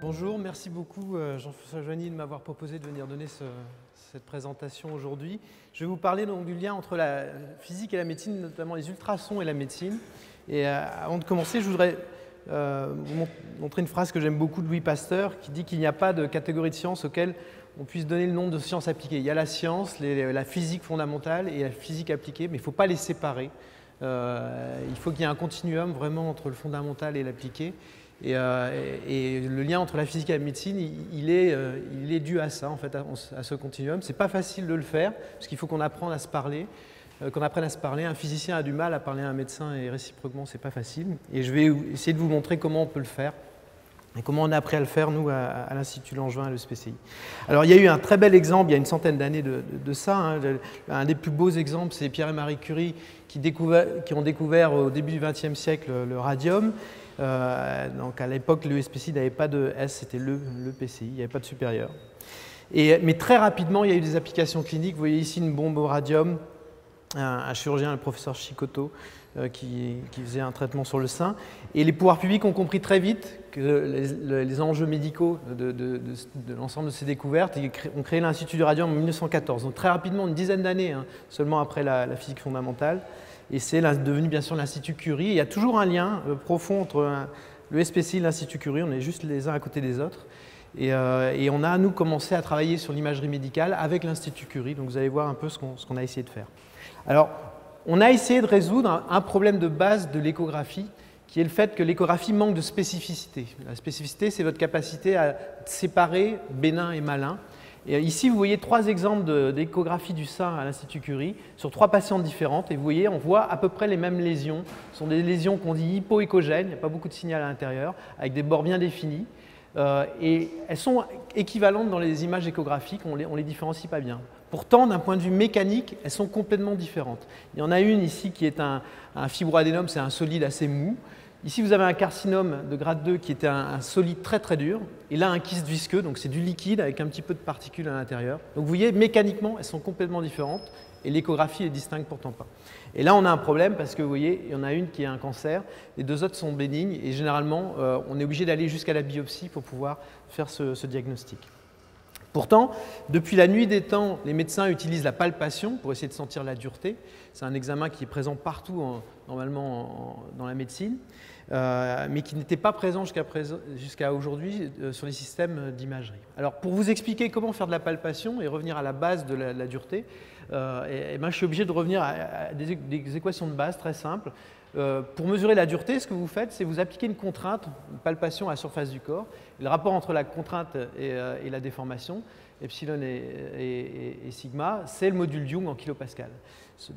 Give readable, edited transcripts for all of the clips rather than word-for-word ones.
Bonjour, merci beaucoup Jean-François Joigny de m'avoir proposé de venir donner cette présentation aujourd'hui. Je vais vous parler donc du lien entre la physique et la médecine, notamment les ultrasons et la médecine. Et avant de commencer, je voudrais vous montrer une phrase que j'aime beaucoup de Louis Pasteur qui dit qu'il n'y a pas de catégorie de sciences auxquelles on puisse donner le nom de sciences appliquées. Il y a la science, la physique fondamentale et la physique appliquée, mais il ne faut pas les séparer. Il faut qu'il y ait un continuum vraiment entre le fondamental et l'appliqué. Et le lien entre la physique et la médecine, il est dû à ça, en fait, à ce continuum. Ce n'est pas facile de le faire, parce qu'il faut qu'on apprenne à se parler. Un physicien a du mal à parler à un médecin et réciproquement, ce n'est pas facile. Et je vais essayer de vous montrer comment on peut le faire et comment on a appris à le faire, nous, à l'Institut Langevin et à l'ESPCI. Alors, il y a eu un très bel exemple, il y a une centaine d'années de ça. Hein. Un des plus beaux exemples, c'est Pierre et Marie Curie qui ont découvert au début du XXe siècle le radium. Donc à l'époque, l'ESPCI n'avait pas de S, c'était l'EPCI, il n'y avait pas de supérieur. Mais très rapidement, il y a eu des applications cliniques. Vous voyez ici une bombe au radium, un chirurgien, le professeur Chicoteau, qui faisait un traitement sur le sein. Et les pouvoirs publics ont compris très vite que les enjeux médicaux de l'ensemble de ces découvertes, ils ont créé l'Institut du radium en 1914. Donc très rapidement, une dizaine d'années, hein, seulement après la physique fondamentale. Et c'est devenu bien sûr l'Institut Curie. Il y a toujours un lien profond entre l'ESPCI et l'Institut Curie, on est juste les uns à côté des autres. Et on a, nous, commencé à travailler sur l'imagerie médicale avec l'Institut Curie. Donc vous allez voir un peu ce qu'on a essayé de faire. Alors, on a essayé de résoudre un problème de base de l'échographie, qui est le fait que l'échographie manque de spécificité. La spécificité, c'est votre capacité à séparer bénin et malin. Et ici, vous voyez 3 exemples d'échographie du sein à l'Institut Curie sur 3 patientes différentes. Et vous voyez, on voit à peu près les mêmes lésions. Ce sont des lésions qu'on dit hypoéchogènes, il n'y a pas beaucoup de signal à l'intérieur, avec des bords bien définis. Et elles sont équivalentes dans les images échographiques, on les différencie pas bien. Pourtant, d'un point de vue mécanique, elles sont complètement différentes. Il y en a une ici qui est un fibroadénome, c'est un solide assez mou. Ici, vous avez un carcinome de grade 2 qui était un solide très très dur. Et là, un kyste visqueux, donc c'est du liquide avec un petit peu de particules à l'intérieur. Donc vous voyez, mécaniquement, elles sont complètement différentes et l'échographie les distingue pourtant pas. Et là, on a un problème parce que vous voyez, il y en a une qui a un cancer, les 2 autres sont bénignes et généralement, on est obligé d'aller jusqu'à la biopsie pour pouvoir faire ce diagnostic. Pourtant, depuis la nuit des temps, les médecins utilisent la palpation pour essayer de sentir la dureté. C'est un examen qui est présent partout, normalement, dans la médecine, mais qui n'était pas présent jusqu'à aujourd'hui sur les systèmes d'imagerie. Alors, pour vous expliquer comment faire de la palpation et revenir à la base de la dureté, je suis obligé de revenir à des équations de base très simples. Pour mesurer la dureté, ce que vous faites, c'est vous appliquer une contrainte, une palpation à la surface du corps. Le rapport entre la contrainte et la déformation, epsilon et sigma, c'est le module Young en kilopascal.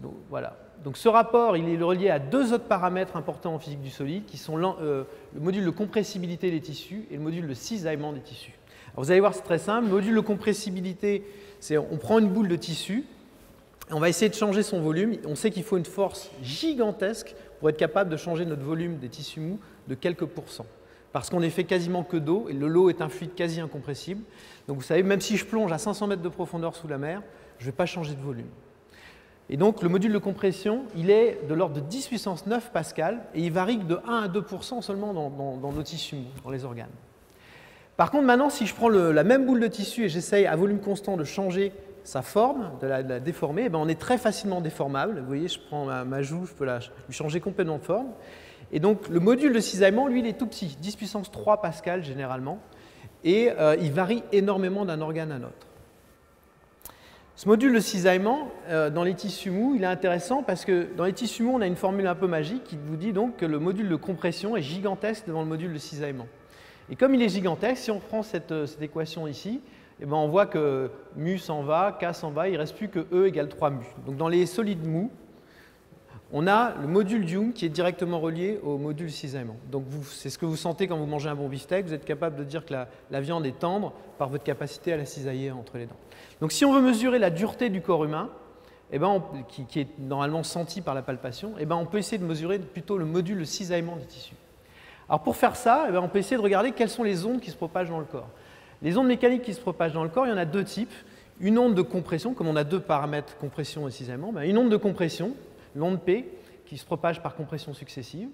Donc, voilà. Donc ce rapport, il est relié à 2 autres paramètres importants en physique du solide, qui sont le module de compressibilité des tissus et le module de cisaillement des tissus. Alors, vous allez voir, c'est très simple. Le module de compressibilité, c'est on prend une boule de tissu, on va essayer de changer son volume. On sait qu'il faut une force gigantesque pour être capable de changer notre volume des tissus mous de quelques pourcents. Parce qu'on n'est fait quasiment que d'eau, et l'eau est un fluide quasi incompressible. Donc vous savez, même si je plonge à 500 mètres de profondeur sous la mer, je ne vais pas changer de volume. Et donc le module de compression, il est de l'ordre de 10 puissance 9 pascal, et il varie de 1 à 2% seulement dans nos tissus mous, dans les organes. Par contre, maintenant, si je prends la même boule de tissu et j'essaye à volume constant de changer sa forme, de la déformer, on est très facilement déformable. Vous voyez, je prends ma joue, je peux lui changer complètement de forme. Et donc, le module de cisaillement, lui, il est tout petit, 10 puissance 3 pascal généralement, et il varie énormément d'un organe à l'autre. Ce module de cisaillement, dans les tissus mous, il est intéressant parce que dans les tissus mous, on a une formule un peu magique qui vous dit donc que le module de compression est gigantesque devant le module de cisaillement. Et comme il est gigantesque, si on prend cette équation ici, on voit que mu s'en va, k s'en va, il ne reste plus que E égale 3 mu. Donc dans les solides mous, on a le module Young qui est directement relié au module cisaillement. Donc c'est ce que vous sentez quand vous mangez un bon beefsteak, vous êtes capable de dire que la viande est tendre par votre capacité à la cisailler entre les dents. Donc si on veut mesurer la dureté du corps humain, qui est normalement sentie par la palpation, on peut essayer de mesurer plutôt le module de cisaillement des tissus. Alors pour faire ça, on peut essayer de regarder quelles sont les ondes qui se propagent dans le corps. Les ondes mécaniques qui se propagent dans le corps, il y en a 2 types. une onde de compression, comme on a deux paramètres, compression et cisaillement, une onde de compression, l'onde P, qui se propage par compression successive,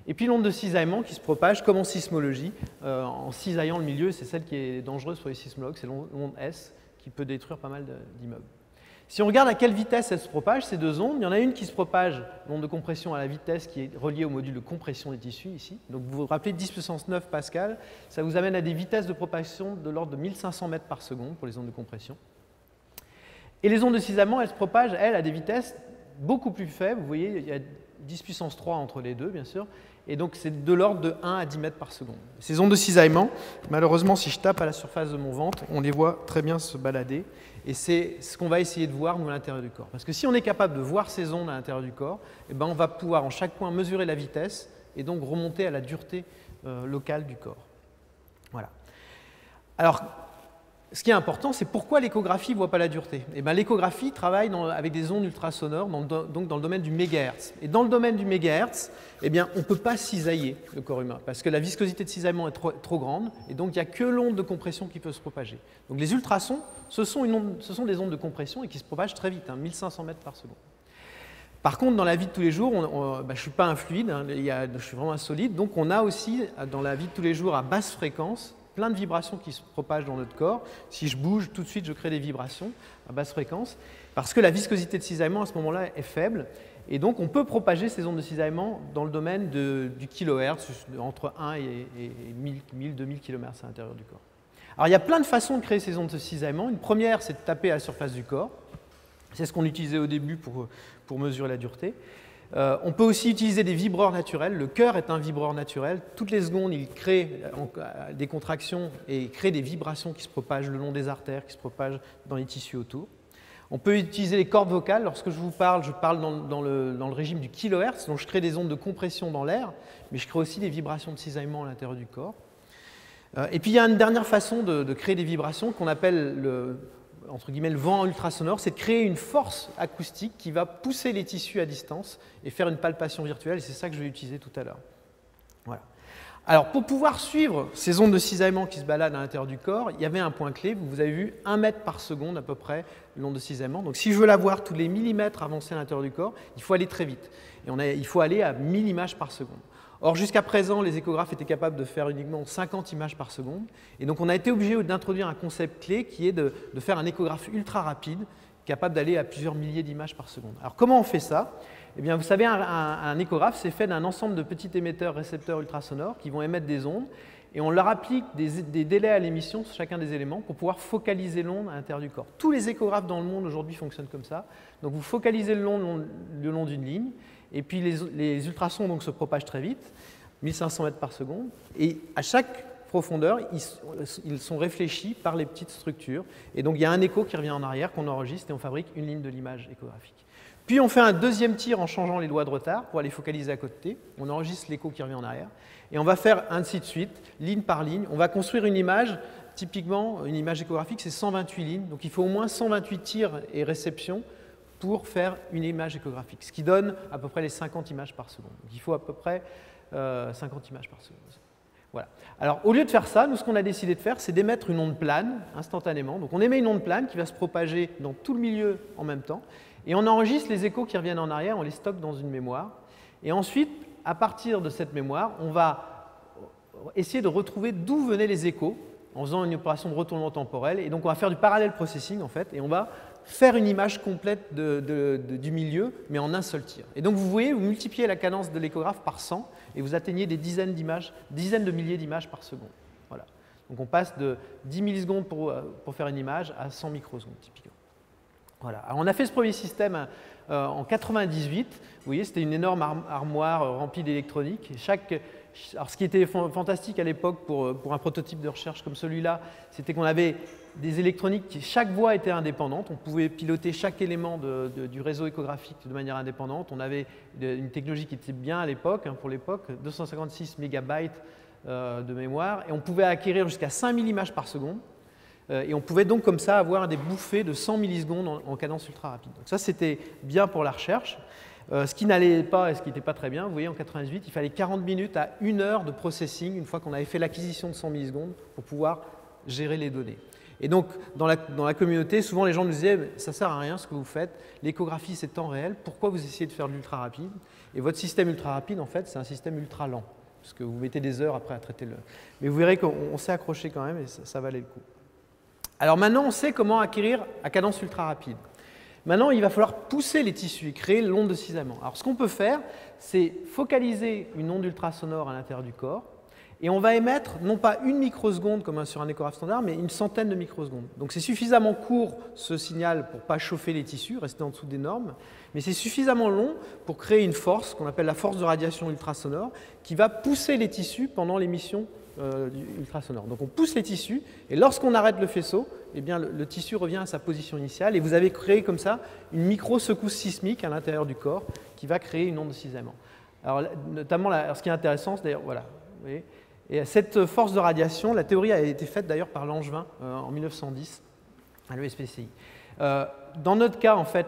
et puis l'onde de cisaillement qui se propage comme en sismologie, en cisaillant le milieu, c'est celle qui est dangereuse pour les sismologues, c'est l'onde S, qui peut détruire pas mal d'immeubles. Si on regarde à quelle vitesse elles se propagent, ces deux ondes, il y en a une qui se propage, l'onde de compression, à la vitesse qui est reliée au module de compression des tissus, ici. Donc vous vous rappelez 10 puissance 9 pascal, ça vous amène à des vitesses de propagation de l'ordre de 1500 mètres par seconde pour les ondes de compression. Et les ondes de cisaillement, elles se propagent, elles, à des vitesses beaucoup plus faibles. Vous voyez, il y a 10 puissance 3 entre les deux, bien sûr. Et donc, c'est de l'ordre de 1 à 10 mètres par seconde. Ces ondes de cisaillement, malheureusement, si je tape à la surface de mon ventre, on les voit très bien se balader. Et c'est ce qu'on va essayer de voir, nous, à l'intérieur du corps. Parce que si on est capable de voir ces ondes à l'intérieur du corps, eh ben, on va pouvoir, en chaque point, mesurer la vitesse et donc remonter à la dureté locale du corps. Voilà. Alors, ce qui est important, c'est pourquoi l'échographie ne voit pas la dureté. Eh bien, l'échographie travaille avec des ondes ultrasonores, donc dans le domaine du mégahertz. Et dans le domaine du mégahertz, eh bien, on ne peut pas cisailler le corps humain, parce que la viscosité de cisaillement est trop grande, et donc il n'y a que l'onde de compression qui peut se propager. Donc les ultrasons, ce sont des ondes de compression et qui se propagent très vite, 1500 mètres par seconde. Par contre, dans la vie de tous les jours, je ne suis pas un fluide, je suis vraiment un solide, donc on a aussi, dans la vie de tous les jours, à basse fréquence, plein de vibrations qui se propagent dans notre corps. Si je bouge, tout de suite, je crée des vibrations à basse fréquence, parce que la viscosité de cisaillement, à ce moment-là, est faible. Et donc, on peut propager ces ondes de cisaillement dans le domaine du kilohertz, entre 1 et 1000, 2000 km à l'intérieur du corps. Alors, il y a plein de façons de créer ces ondes de cisaillement. Une première, c'est de taper à la surface du corps. C'est ce qu'on utilisait au début pour mesurer la dureté. On peut aussi utiliser des vibreurs naturels. Le cœur est un vibreur naturel. Toutes les secondes, il crée des contractions et crée des vibrations qui se propagent le long des artères, qui se propagent dans les tissus autour. On peut utiliser les cordes vocales. Lorsque je parle dans le régime du kilohertz, donc je crée des ondes de compression dans l'air, mais je crée aussi des vibrations de cisaillement à l'intérieur du corps. Et puis il y a une dernière façon de créer des vibrations qu'on appelle entre guillemets, le vent ultrasonore, c'est de créer une force acoustique qui va pousser les tissus à distance et faire une palpation virtuelle, et c'est ça que je vais utiliser tout à l'heure. Voilà. Alors, pour pouvoir suivre ces ondes de cisaillement qui se baladent à l'intérieur du corps, il y avait un point clé, vous avez vu 1 mètre par seconde à peu près, l'onde de cisaillement. Donc, si je veux la voir tous les millimètres avancés à l'intérieur du corps, il faut aller très vite. Et il faut aller à 1000 images par seconde. Or, jusqu'à présent, les échographes étaient capables de faire uniquement 50 images par seconde. Et donc, on a été obligé d'introduire un concept clé qui est de faire un échographe ultra rapide, capable d'aller à plusieurs milliers d'images par seconde. Alors, comment on fait ça? Eh bien, vous savez, un échographe, c'est fait d'un ensemble de petits émetteurs récepteurs ultrasonores qui vont émettre des ondes. Et on leur applique des délais à l'émission sur chacun des éléments pour pouvoir focaliser l'onde à l'intérieur du corps. Tous les échographes dans le monde aujourd'hui fonctionnent comme ça. Donc, vous focalisez le long d'une ligne. Et puis les ultrasons donc, se propagent très vite, 1500 mètres par seconde, et à chaque profondeur, ils sont réfléchis par les petites structures. Et donc il y a un écho qui revient en arrière, qu'on enregistre, et on fabrique une ligne de l'image échographique. Puis on fait un deuxième tir en changeant les doigts de retard pour aller focaliser à côté. On enregistre l'écho qui revient en arrière. Et on va faire ainsi de suite, ligne par ligne. On va construire une image, typiquement une image échographique, c'est 128 lignes. Donc il faut au moins 128 tirs et réceptions pour faire une image échographique, ce qui donne à peu près les 50 images par seconde. Donc, il faut à peu près 50 images par seconde. Voilà. Alors, au lieu de faire ça, nous, ce qu'on a décidé de faire, c'est d'émettre une onde plane instantanément. Donc, on émet une onde plane qui va se propager dans tout le milieu en même temps, et on enregistre les échos qui reviennent en arrière, on les stocke dans une mémoire. Et ensuite, à partir de cette mémoire, on va essayer de retrouver d'où venaient les échos en faisant une opération de retournement temporel. Et donc, on va faire du parallel processing, en fait, et on va faire une image complète du milieu, mais en un seul tir. Et donc, vous voyez, vous multipliez la cadence de l'échographe par 100, et vous atteignez des dizaines de milliers d'images par seconde. Voilà. Donc, on passe de 10 millisecondes pour faire une image à 100 microsecondes, typiquement. Voilà. Alors, on a fait ce premier système en 98. Vous voyez, c'était une énorme armoire remplie d'électronique. Alors, ce qui était fantastique à l'époque pour un prototype de recherche comme celui-là, c'était qu'on avait des électroniques, chaque voie était indépendante. On pouvait piloter chaque élément du réseau échographique de manière indépendante. On avait une technologie qui était bien à l'époque, pour l'époque, 256 mégabytes de mémoire, et on pouvait acquérir jusqu'à 5000 images par seconde. Et on pouvait donc comme ça avoir des bouffées de 100 millisecondes en cadence ultra rapide. Donc ça, c'était bien pour la recherche. Ce qui n'allait pas et ce qui n'était pas très bien, vous voyez, en 98, il fallait 40 minutes à 1 heure de processing une fois qu'on avait fait l'acquisition de 100 millisecondes pour pouvoir gérer les données. Et donc, dans la communauté, souvent les gens nous disaient « ça ne sert à rien ce que vous faites, l'échographie c'est temps réel, pourquoi vous essayez de faire de l'ultra rapide ?» Et votre système ultra rapide, en fait, c'est un système ultra lent, parce que vous mettez des heures après à traiter le… Mais vous verrez qu'on s'est accroché quand même et ça valait le coup. Alors maintenant, on sait comment acquérir à cadence ultra rapide. Maintenant, il va falloir pousser les tissus et créer l'onde de cisaillement. Alors, ce qu'on peut faire, c'est focaliser une onde ultrasonore à l'intérieur du corps et on va émettre non pas 1 microseconde comme sur un échographe standard, mais une centaine de microsecondes. Donc, c'est suffisamment court ce signal pour ne pas chauffer les tissus, rester en dessous des normes, mais c'est suffisamment long pour créer une force qu'on appelle la force de radiation ultrasonore qui va pousser les tissus pendant l'émission ultrasonore. Donc on pousse les tissus et lorsqu'on arrête le faisceau, eh bien, le tissu revient à sa position initiale et vous avez créé comme ça une micro-secousse sismique à l'intérieur du corps qui va créer une onde de cisaillement. Alors notamment, ce qui est intéressant, c'est d'ailleurs, voilà, vous voyez, et cette force de radiation, la théorie a été faite d'ailleurs par Langevin en 1910 à l'ESPCI. Dans notre cas, en fait,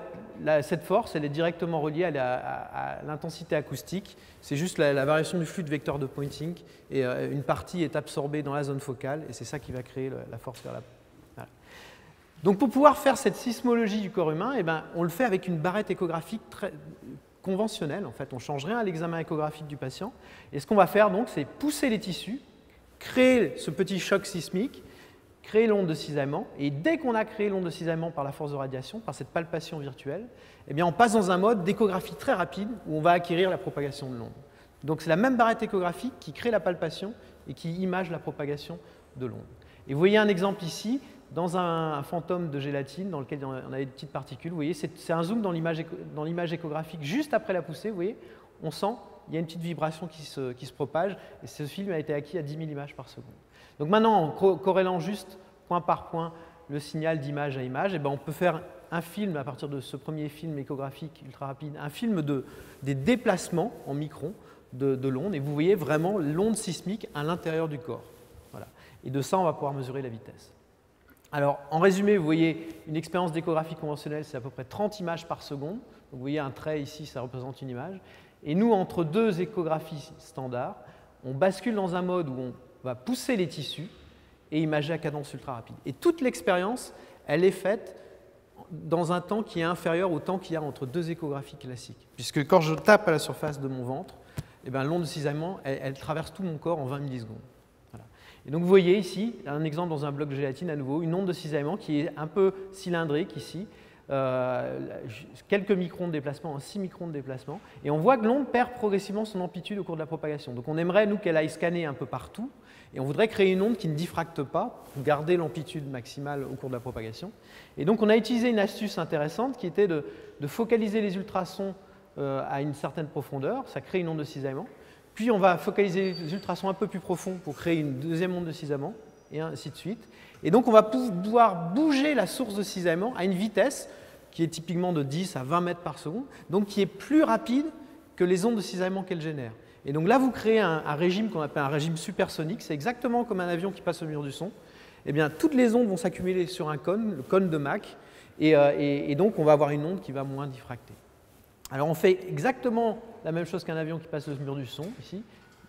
cette force, elle est directement reliée à l'intensité acoustique. C'est juste la variation du flux de vecteur de Poynting et une partie est absorbée dans la zone focale et c'est ça qui va créer la force vers la… Voilà. Donc pour pouvoir faire cette sismologie du corps humain, eh ben, on le fait avec une barrette échographique très conventionnelle. En fait, on ne change rien à l'examen échographique du patient. Et ce qu'on va faire, donc, c'est pousser les tissus, créer ce petit choc sismique, créer l'onde de cisaillement, et dès qu'on a créé l'onde de cisaillement par la force de radiation, par cette palpation virtuelle, eh bien on passe dans un mode d'échographie très rapide où on va acquérir la propagation de l'onde. Donc c'est la même barrette échographique qui crée la palpation et qui image la propagation de l'onde. Et vous voyez un exemple ici, dans un fantôme de gélatine dans lequel on a des petites particules. Vous voyez, c'est un zoom dans l'image échographique juste après la poussée. Vous voyez, on sent il y a une petite vibration qui se propage et ce film a été acquis à 10 000 images par seconde. Donc maintenant, en corrélant juste point par point le signal d'image à image, eh ben on peut faire un film à partir de ce premier film échographique ultra rapide, un film des déplacements en microns de l'onde, et vous voyez vraiment l'onde sismique à l'intérieur du corps. Voilà. Et de ça, on va pouvoir mesurer la vitesse. Alors, en résumé, vous voyez une expérience d'échographie conventionnelle, c'est à peu près 30 images par seconde. Donc, vous voyez un trait ici, ça représente une image. Et nous, entre deux échographies standards, on bascule dans un mode où on va pousser les tissus et imager à cadence ultra rapide. Et toute l'expérience, elle est faite dans un temps qui est inférieur au temps qu'il y a entre deux échographies classiques. Puisque quand je tape à la surface de mon ventre, eh bien, l'onde de cisaillement, elle traverse tout mon corps en 20 millisecondes. Voilà. Et donc vous voyez ici, un exemple dans un bloc de gélatine à nouveau, une onde de cisaillement qui est un peu cylindrique ici, quelques microns de déplacement, 6 microns de déplacement, et on voit que l'onde perd progressivement son amplitude au cours de la propagation. Donc on aimerait, nous, qu'elle aille scanner un peu partout, et on voudrait créer une onde qui ne diffracte pas pour garder l'amplitude maximale au cours de la propagation. Et donc on a utilisé une astuce intéressante qui était de focaliser les ultrasons à une certaine profondeur, ça crée une onde de cisaillement, puis on va focaliser les ultrasons un peu plus profonds pour créer une deuxième onde de cisaillement, et ainsi de suite. Et donc on va pouvoir bouger la source de cisaillement à une vitesse qui est typiquement de 10 à 20 mètres par seconde, donc qui est plus rapide que les ondes de cisaillement qu'elle génère. Et donc là, vous créez un régime qu'on appelle un régime supersonique, c'est exactement comme un avion qui passe au mur du son. Eh bien, toutes les ondes vont s'accumuler sur un cône, le cône de Mach, et donc on va avoir une onde qui va moins diffracter. Alors on fait exactement la même chose qu'un avion qui passe le mur du son, ici.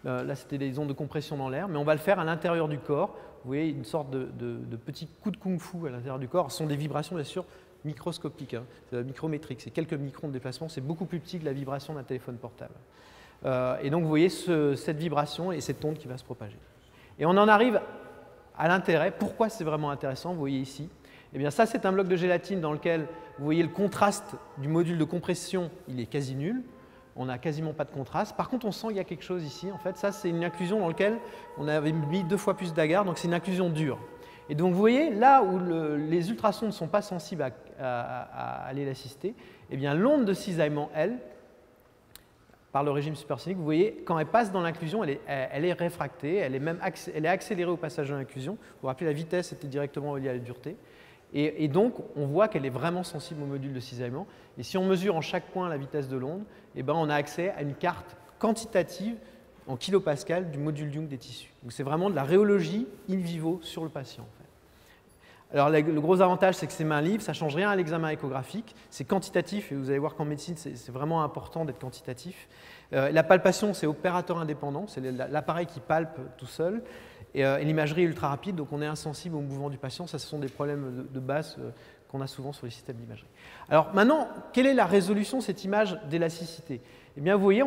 Là, c'était des ondes de compression dans l'air, mais on va le faire à l'intérieur du corps. Vous voyez une sorte de petit coup de kung-fu à l'intérieur du corps. Ce sont des vibrations, bien sûr, microscopiques, hein, micrométriques. C'est quelques microns de déplacement, c'est beaucoup plus petit que la vibration d'un téléphone portable. Et donc, vous voyez cette vibration et cette onde qui va se propager. Et on en arrive à l'intérêt. Pourquoi c'est vraiment intéressant? Vous voyez ici. Eh bien, ça, c'est un bloc de gélatine dans lequel, vous voyez, le contraste du module de compression, il est quasi nul. On n'a quasiment pas de contraste. Par contre, on sent qu'il y a quelque chose ici. En fait, ça, c'est une inclusion dans laquelle on avait mis 2 fois plus d'agar, donc c'est une inclusion dure. Et donc, vous voyez, là où les ultrasons ne sont pas sensibles à aller l'assister, eh bien, l'onde de cisaillement, elle, par le régime supersonique, vous voyez, quand elle passe dans l'inclusion, elle est réfractée, elle est accélérée au passage de l'inclusion. Vous vous rappelez, la vitesse était directement reliée à la dureté. Et donc, on voit qu'elle est vraiment sensible au module de cisaillement. Et si on mesure en chaque point la vitesse de l'onde, eh ben, on a accès à une carte quantitative en kilopascal du module Young des tissus. Donc, c'est vraiment de la rhéologie in vivo sur le patient. En fait. Alors, le gros avantage, c'est que c'est main libre, ça ne change rien à l'examen échographique. C'est quantitatif, et vous allez voir qu'en médecine, c'est vraiment important d'être quantitatif. La palpation, c'est opérateur indépendant, c'est l'appareil qui palpe tout seul. et l'imagerie est ultra rapide, donc on est insensible au mouvement du patient. Ça, ce sont des problèmes de base qu'on a souvent sur les systèmes d'imagerie. Alors maintenant, quelle est la résolution de cette image d'élasticité? Eh bien, vous voyez,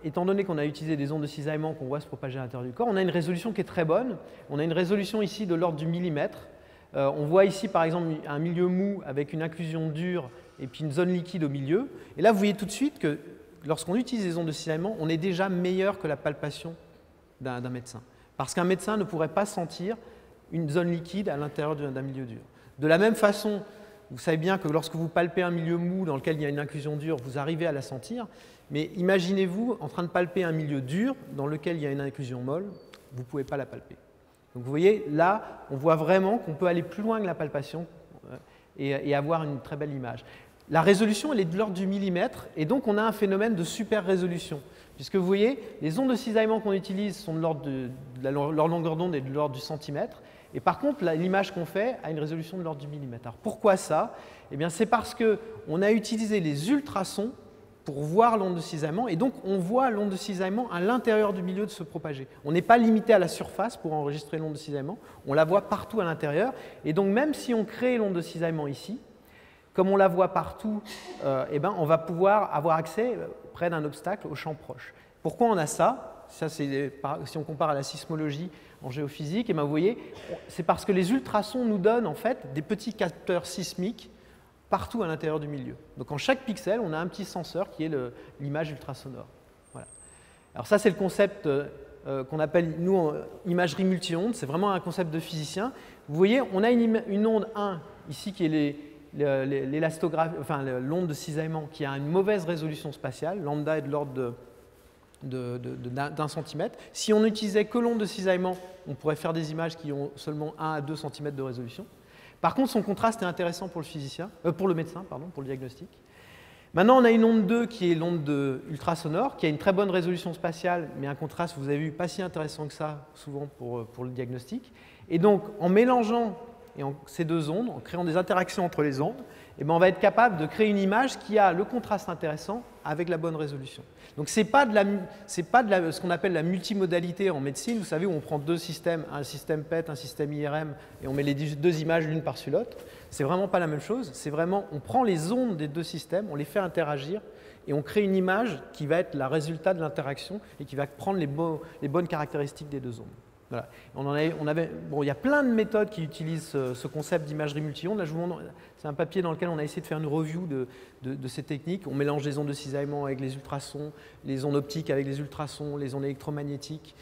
étant donné qu'on a utilisé des ondes de cisaillement qu'on voit se propager à l'intérieur du corps, on a une résolution qui est très bonne. On a une résolution ici de l'ordre du millimètre. On voit ici, par exemple, un milieu mou avec une inclusion dure et puis une zone liquide au milieu. Et là, vous voyez tout de suite que lorsqu'on utilise les ondes de cisaillement, on est déjà meilleur que la palpation d'un médecin. Parce qu'un médecin ne pourrait pas sentir une zone liquide à l'intérieur d'un milieu dur. De la même façon, vous savez bien que lorsque vous palpez un milieu mou dans lequel il y a une inclusion dure, vous arrivez à la sentir. Mais imaginez-vous en train de palper un milieu dur dans lequel il y a une inclusion molle, vous ne pouvez pas la palper. Donc vous voyez, là, on voit vraiment qu'on peut aller plus loin que la palpation et avoir une très belle image. La résolution, elle est de l'ordre du millimètre, et donc on a un phénomène de super résolution. Puisque vous voyez, les ondes de cisaillement qu'on utilise sont de l'ordre leur longueur d'onde est de l'ordre du centimètre. Et par contre, l'image qu'on fait a une résolution de l'ordre du millimètre. Alors pourquoi ça? Eh bien, c'est parce qu'on a utilisé les ultrasons pour voir l'onde de cisaillement, et donc on voit l'onde de cisaillement à l'intérieur du milieu de se propager. On n'est pas limité à la surface pour enregistrer l'onde de cisaillement, on la voit partout à l'intérieur, et donc même si on crée l'onde de cisaillement ici, comme on la voit partout, eh ben, on va pouvoir avoir accès près d'un obstacle au champ proche. Pourquoi on a ça? Ça, c'est si on compare à la sismologie en géophysique, eh ben, vous voyez, c'est parce que les ultrasons nous donnent en fait des petits capteurs sismiques partout à l'intérieur du milieu. Donc en chaque pixel, on a un petit senseur qui est l'image ultrasonore. Voilà. Alors ça, c'est le concept qu'on appelle, nous, imagerie multi-ondes. C'est vraiment un concept de physicien. Vous voyez, on a une onde 1 ici qui est l'onde de cisaillement qui a une mauvaise résolution spatiale. Lambda est de l'ordre d'un centimètre. Si on n'utilisait que l'onde de cisaillement, on pourrait faire des images qui ont seulement 1 à 2 cm de résolution. Par contre, son contraste est intéressant pour le médecin, pour le diagnostic. Maintenant, on a une onde 2 qui est l'onde ultrasonore, qui a une très bonne résolution spatiale, mais un contraste, vous avez vu, pas si intéressant que ça, souvent pour le diagnostic. Et donc, en mélangeant ces deux ondes, en créant des interactions entre les ondes, eh bien, on va être capable de créer une image qui a le contraste intéressant avec la bonne résolution. Donc, ce n'est pas ce qu'on appelle la multimodalité en médecine, vous savez, où on prend deux systèmes, un système PET, un système IRM, et on met les deux images l'une par-dessus l'autre. C'est vraiment pas la même chose, c'est vraiment, on prend les ondes des deux systèmes, on les fait interagir, et on crée une image qui va être le résultat de l'interaction et qui va prendre les bonnes caractéristiques des deux ondes. Voilà. Il y a plein de méthodes qui utilisent ce concept d'imagerie multi-ondes. Là, je vous montre, c'est un papier dans lequel on a essayé de faire une review de ces techniques. On mélange les ondes de cisaillement avec les ultrasons, les ondes optiques avec les ultrasons, les ondes électromagnétiques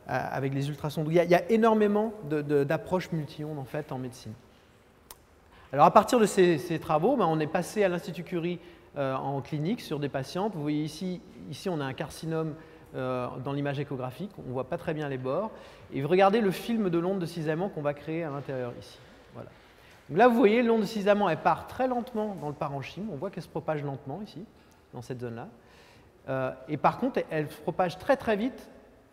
avec les ultrasons. Il y a énormément d'approches multi-ondes en fait en médecine. Alors à partir de ces travaux, on est passé à l'Institut Curie en clinique sur des patientes. Vous voyez ici on a un carcinome dans l'image échographique, on ne voit pas très bien les bords. Et regardez le film de l'onde de cisaillement qu'on va créer à l'intérieur ici. Voilà. Donc là, vous voyez, l'onde de cisaillement, elle part très lentement dans le parenchyme. On voit qu'elle se propage lentement ici, dans cette zone-là. Et par contre, elle se propage très très vite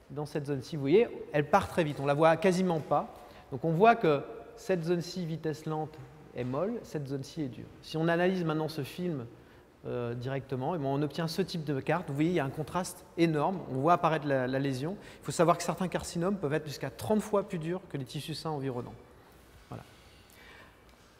dans cette zone-ci. Vous voyez, elle part très vite. On ne la voit quasiment pas. Donc on voit que cette zone-ci, vitesse lente, est molle. Cette zone-ci est dure. Si on analyse maintenant ce film directement, et on obtient ce type de carte. Vous voyez, il y a un contraste énorme. On voit apparaître la lésion. Il faut savoir que certains carcinomes peuvent être jusqu'à 30 fois plus durs que les tissus sains environnants. Voilà.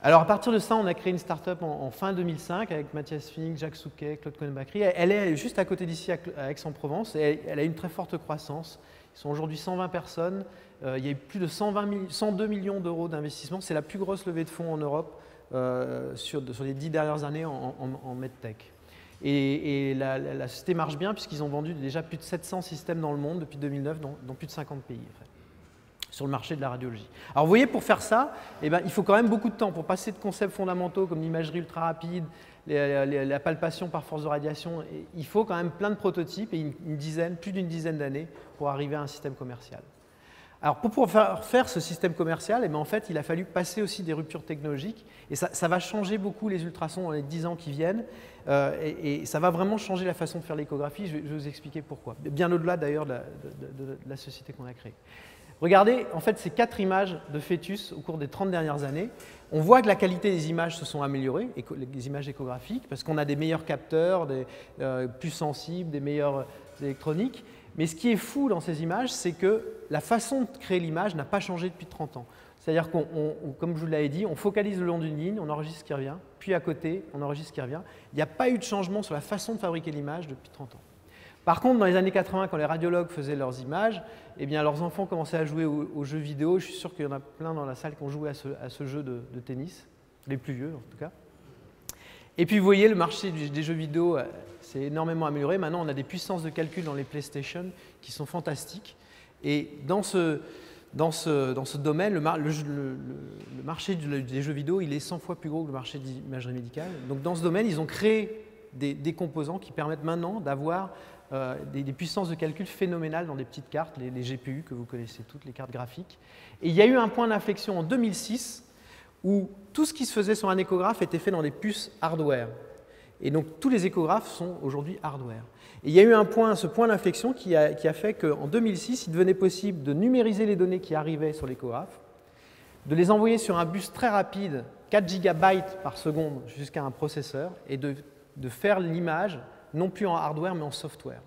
Alors, à partir de ça, on a créé une start-up en fin 2005 avec Mathias Fink, Jacques Souquet, Claude Cohen-Bacri. Elle est juste à côté d'ici, à Aix-en-Provence, et elle a une très forte croissance. Ils sont aujourd'hui 120 personnes. Il y a eu plus de 102 millions d'euros d'investissement. C'est la plus grosse levée de fonds en Europe sur les 10 dernières années en medtech. Et la société marche bien puisqu'ils ont vendu déjà plus de 700 systèmes dans le monde depuis 2009 dans plus de 50 pays en fait, sur le marché de la radiologie. Alors vous voyez, pour faire ça, il faut quand même beaucoup de temps pour passer de concepts fondamentaux comme l'imagerie ultra rapide, la palpation par force de radiation. Il faut quand même plein de prototypes et plus d'une dizaine d'années pour arriver à un système commercial. Alors, pour pouvoir faire ce système commercial, en fait, il a fallu passer aussi des ruptures technologiques. Et ça va changer beaucoup les ultrasons dans les 10 ans qui viennent. Et ça va vraiment changer la façon de faire l'échographie. Je vais vous expliquer pourquoi. Bien au-delà, d'ailleurs, de la société qu'on a créée. Regardez, en fait, ces 4 images de fœtus au cours des 30 dernières années. On voit que la qualité des images se sont améliorées, les images échographiques, parce qu'on a des meilleurs capteurs, plus sensibles, des meilleurs électroniques. Mais ce qui est fou dans ces images, c'est que la façon de créer l'image n'a pas changé depuis 30 ans. C'est-à-dire comme je vous l'avais dit, on focalise le long d'une ligne, on enregistre ce qui revient, puis à côté, on enregistre ce qui revient. Il n'y a pas eu de changement sur la façon de fabriquer l'image depuis 30 ans. Par contre, dans les années 80, quand les radiologues faisaient leurs images, eh bien, leurs enfants commençaient à jouer aux jeux vidéo. Je suis sûr qu'il y en a plein dans la salle qui ont joué à ce jeu de tennis, les plus vieux en tout cas. Et puis vous voyez, le marché des jeux vidéo s'est énormément amélioré. Maintenant, on a des puissances de calcul dans les PlayStation qui sont fantastiques. Et dans ce domaine, le marché des jeux vidéo, il est 100 fois plus gros que le marché de l'imagerie médicale. Donc dans ce domaine, ils ont créé des composants qui permettent maintenant d'avoir des puissances de calcul phénoménales dans des petites cartes, les GPU que vous connaissez toutes, les cartes graphiques. Et il y a eu un point d'inflexion en 2006 où tout ce qui se faisait sur un échographe était fait dans des puces hardware. Et donc tous les échographes sont aujourd'hui hardware. Et il y a eu ce point d'inflexion qui a fait qu'en 2006, il devenait possible de numériser les données qui arrivaient sur l'échographe, de les envoyer sur un bus très rapide, 4 GB par seconde jusqu'à un processeur, et de faire l'image non plus en hardware mais en software.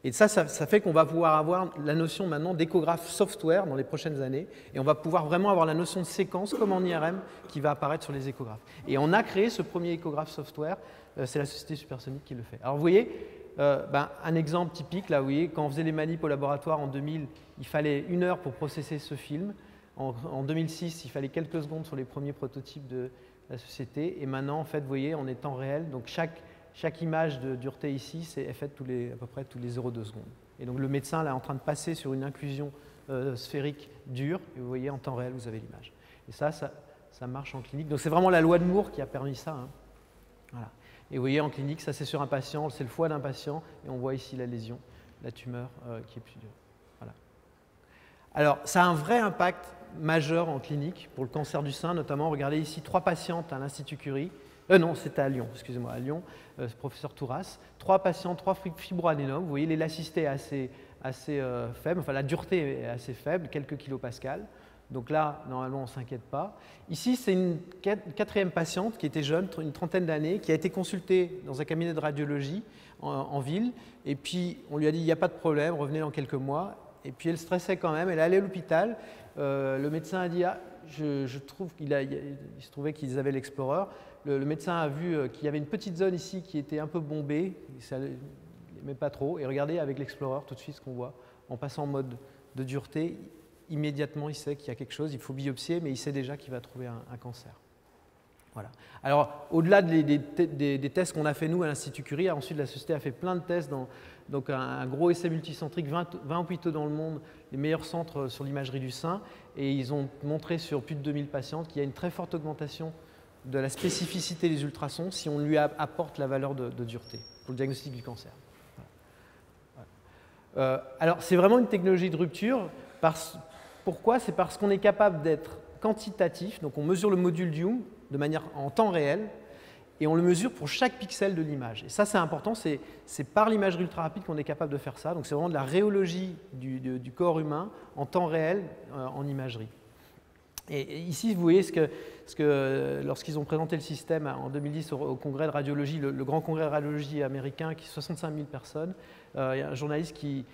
Et ça fait qu'on va pouvoir avoir la notion maintenant d'échographe software dans les prochaines années, et on va pouvoir vraiment avoir la notion de séquence comme en IRM qui va apparaître sur les échographes. Et on a créé ce premier échographe software, c'est la société Supersonic qui le fait. Alors vous voyez, un exemple typique, là, vous voyez, quand on faisait les manips au laboratoire en 2000, il fallait 1 heure pour processer ce film. En 2006, il fallait quelques secondes sur les premiers prototypes de la société. Et maintenant, en fait, vous voyez, on est temps réel. Donc chaque image de dureté ici, est faite à peu près tous les 0,2 secondes. Et donc le médecin là, est en train de passer sur une inclusion sphérique dure. Et vous voyez, en temps réel, vous avez l'image. Et ça marche en clinique. Donc c'est vraiment la loi de Moore qui a permis ça. Hein. Voilà. Et vous voyez, en clinique, ça c'est sur un patient, c'est le foie d'un patient, et on voit ici la lésion, la tumeur qui est plus dure. Voilà. Alors, ça a un vrai impact majeur en clinique pour le cancer du sein, notamment. Regardez ici 3 patientes à l'Institut Curie. Non, c'était à Lyon, excusez-moi, à Lyon, professeur Touras. 3 patients, 3 fibroadénomes. Vous voyez, l'élasticité est assez faible, enfin la dureté est assez faible, quelques kilopascales. Donc là, normalement, on ne s'inquiète pas. Ici, c'est une 4e patiente qui était jeune, une trentaine d'années, qui a été consultée dans un cabinet de radiologie en ville. Et puis, on lui a dit, il n'y a pas de problème, revenez dans quelques mois. Et puis, elle stressait quand même. Elle est allée à l'hôpital. Le médecin a dit, je trouve il se trouvait qu'ils avaient l'Explorer. Le médecin a vu qu'il y avait une petite zone ici qui était un peu bombée, mais pas trop. Et regardez avec l'Explorer tout de suite ce qu'on voit. En passant en mode de dureté, immédiatement, il sait qu'il y a quelque chose, il faut biopsier, mais il sait déjà qu'il va trouver un cancer. Voilà. Alors, au-delà des tests qu'on a fait nous à l'Institut Curie, ensuite la société a fait plein de tests donc un gros essai multicentrique, 20 hôpitaux dans le monde, les meilleurs centres sur l'imagerie du sein, et ils ont montré sur plus de 2000 patientes qu'il y a une très forte augmentation de la spécificité des ultrasons si on lui apporte la valeur de dureté pour le diagnostic du cancer. Voilà. Alors, c'est vraiment une technologie de rupture. Pourquoi? C'est parce qu'on est capable d'être quantitatif, donc on mesure le module Young de manière en temps réel, et on le mesure pour chaque pixel de l'image. Et ça, c'est important, c'est par l'imagerie ultra rapide qu'on est capable de faire ça. Donc c'est vraiment de la rhéologie du corps humain en temps réel en imagerie. Et ici, vous voyez lorsqu'ils ont présenté le système en 2010 au congrès de radiologie, le grand congrès de radiologie américain, qui est 65 000 personnes, il y a un journaliste qui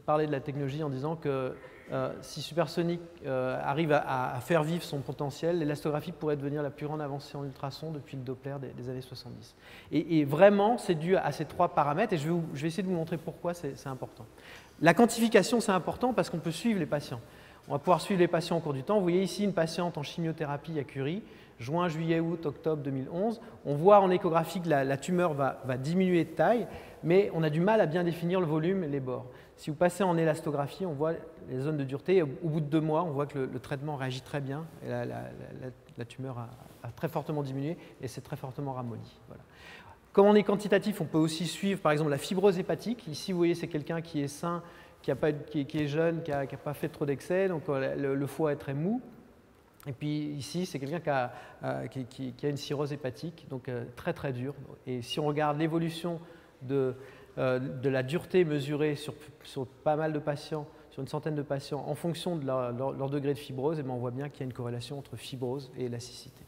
parlait de la technologie en disant que si Supersonic arrive à faire vivre son potentiel, l'élastographie pourrait devenir la plus grande avancée en ultrasons depuis le Doppler des années 70. Et vraiment, c'est dû à ces 3 paramètres, et je vais essayer de vous montrer pourquoi c'est important. La quantification, c'est important parce qu'on peut suivre les patients. On va pouvoir suivre les patients au cours du temps. Vous voyez ici une patiente en chimiothérapie à Curie, juin, juillet, août, octobre 2011. On voit en échographie que la tumeur va diminuer de taille, mais on a du mal à bien définir le volume et les bords. Si vous passez en élastographie, on voit les zones de dureté. Au bout de 2 mois, on voit que le traitement réagit très bien. Et la tumeur a très fortement diminué et s'est très fortement ramollie. Voilà. Comme on est quantitatif, on peut aussi suivre par exemple la fibrose hépatique. Ici, vous voyez, c'est quelqu'un qui est sain, qui est jeune, qui n'a pas fait trop d'excès, donc le foie est très mou. Et puis ici, c'est quelqu'un qui a une cirrhose hépatique, donc très très dure. Et si on regarde l'évolution de la dureté mesurée sur pas mal de patients, sur une centaine de patients, en fonction de leur degré de fibrose, et bien on voit bien qu'il y a une corrélation entre fibrose et élasticité.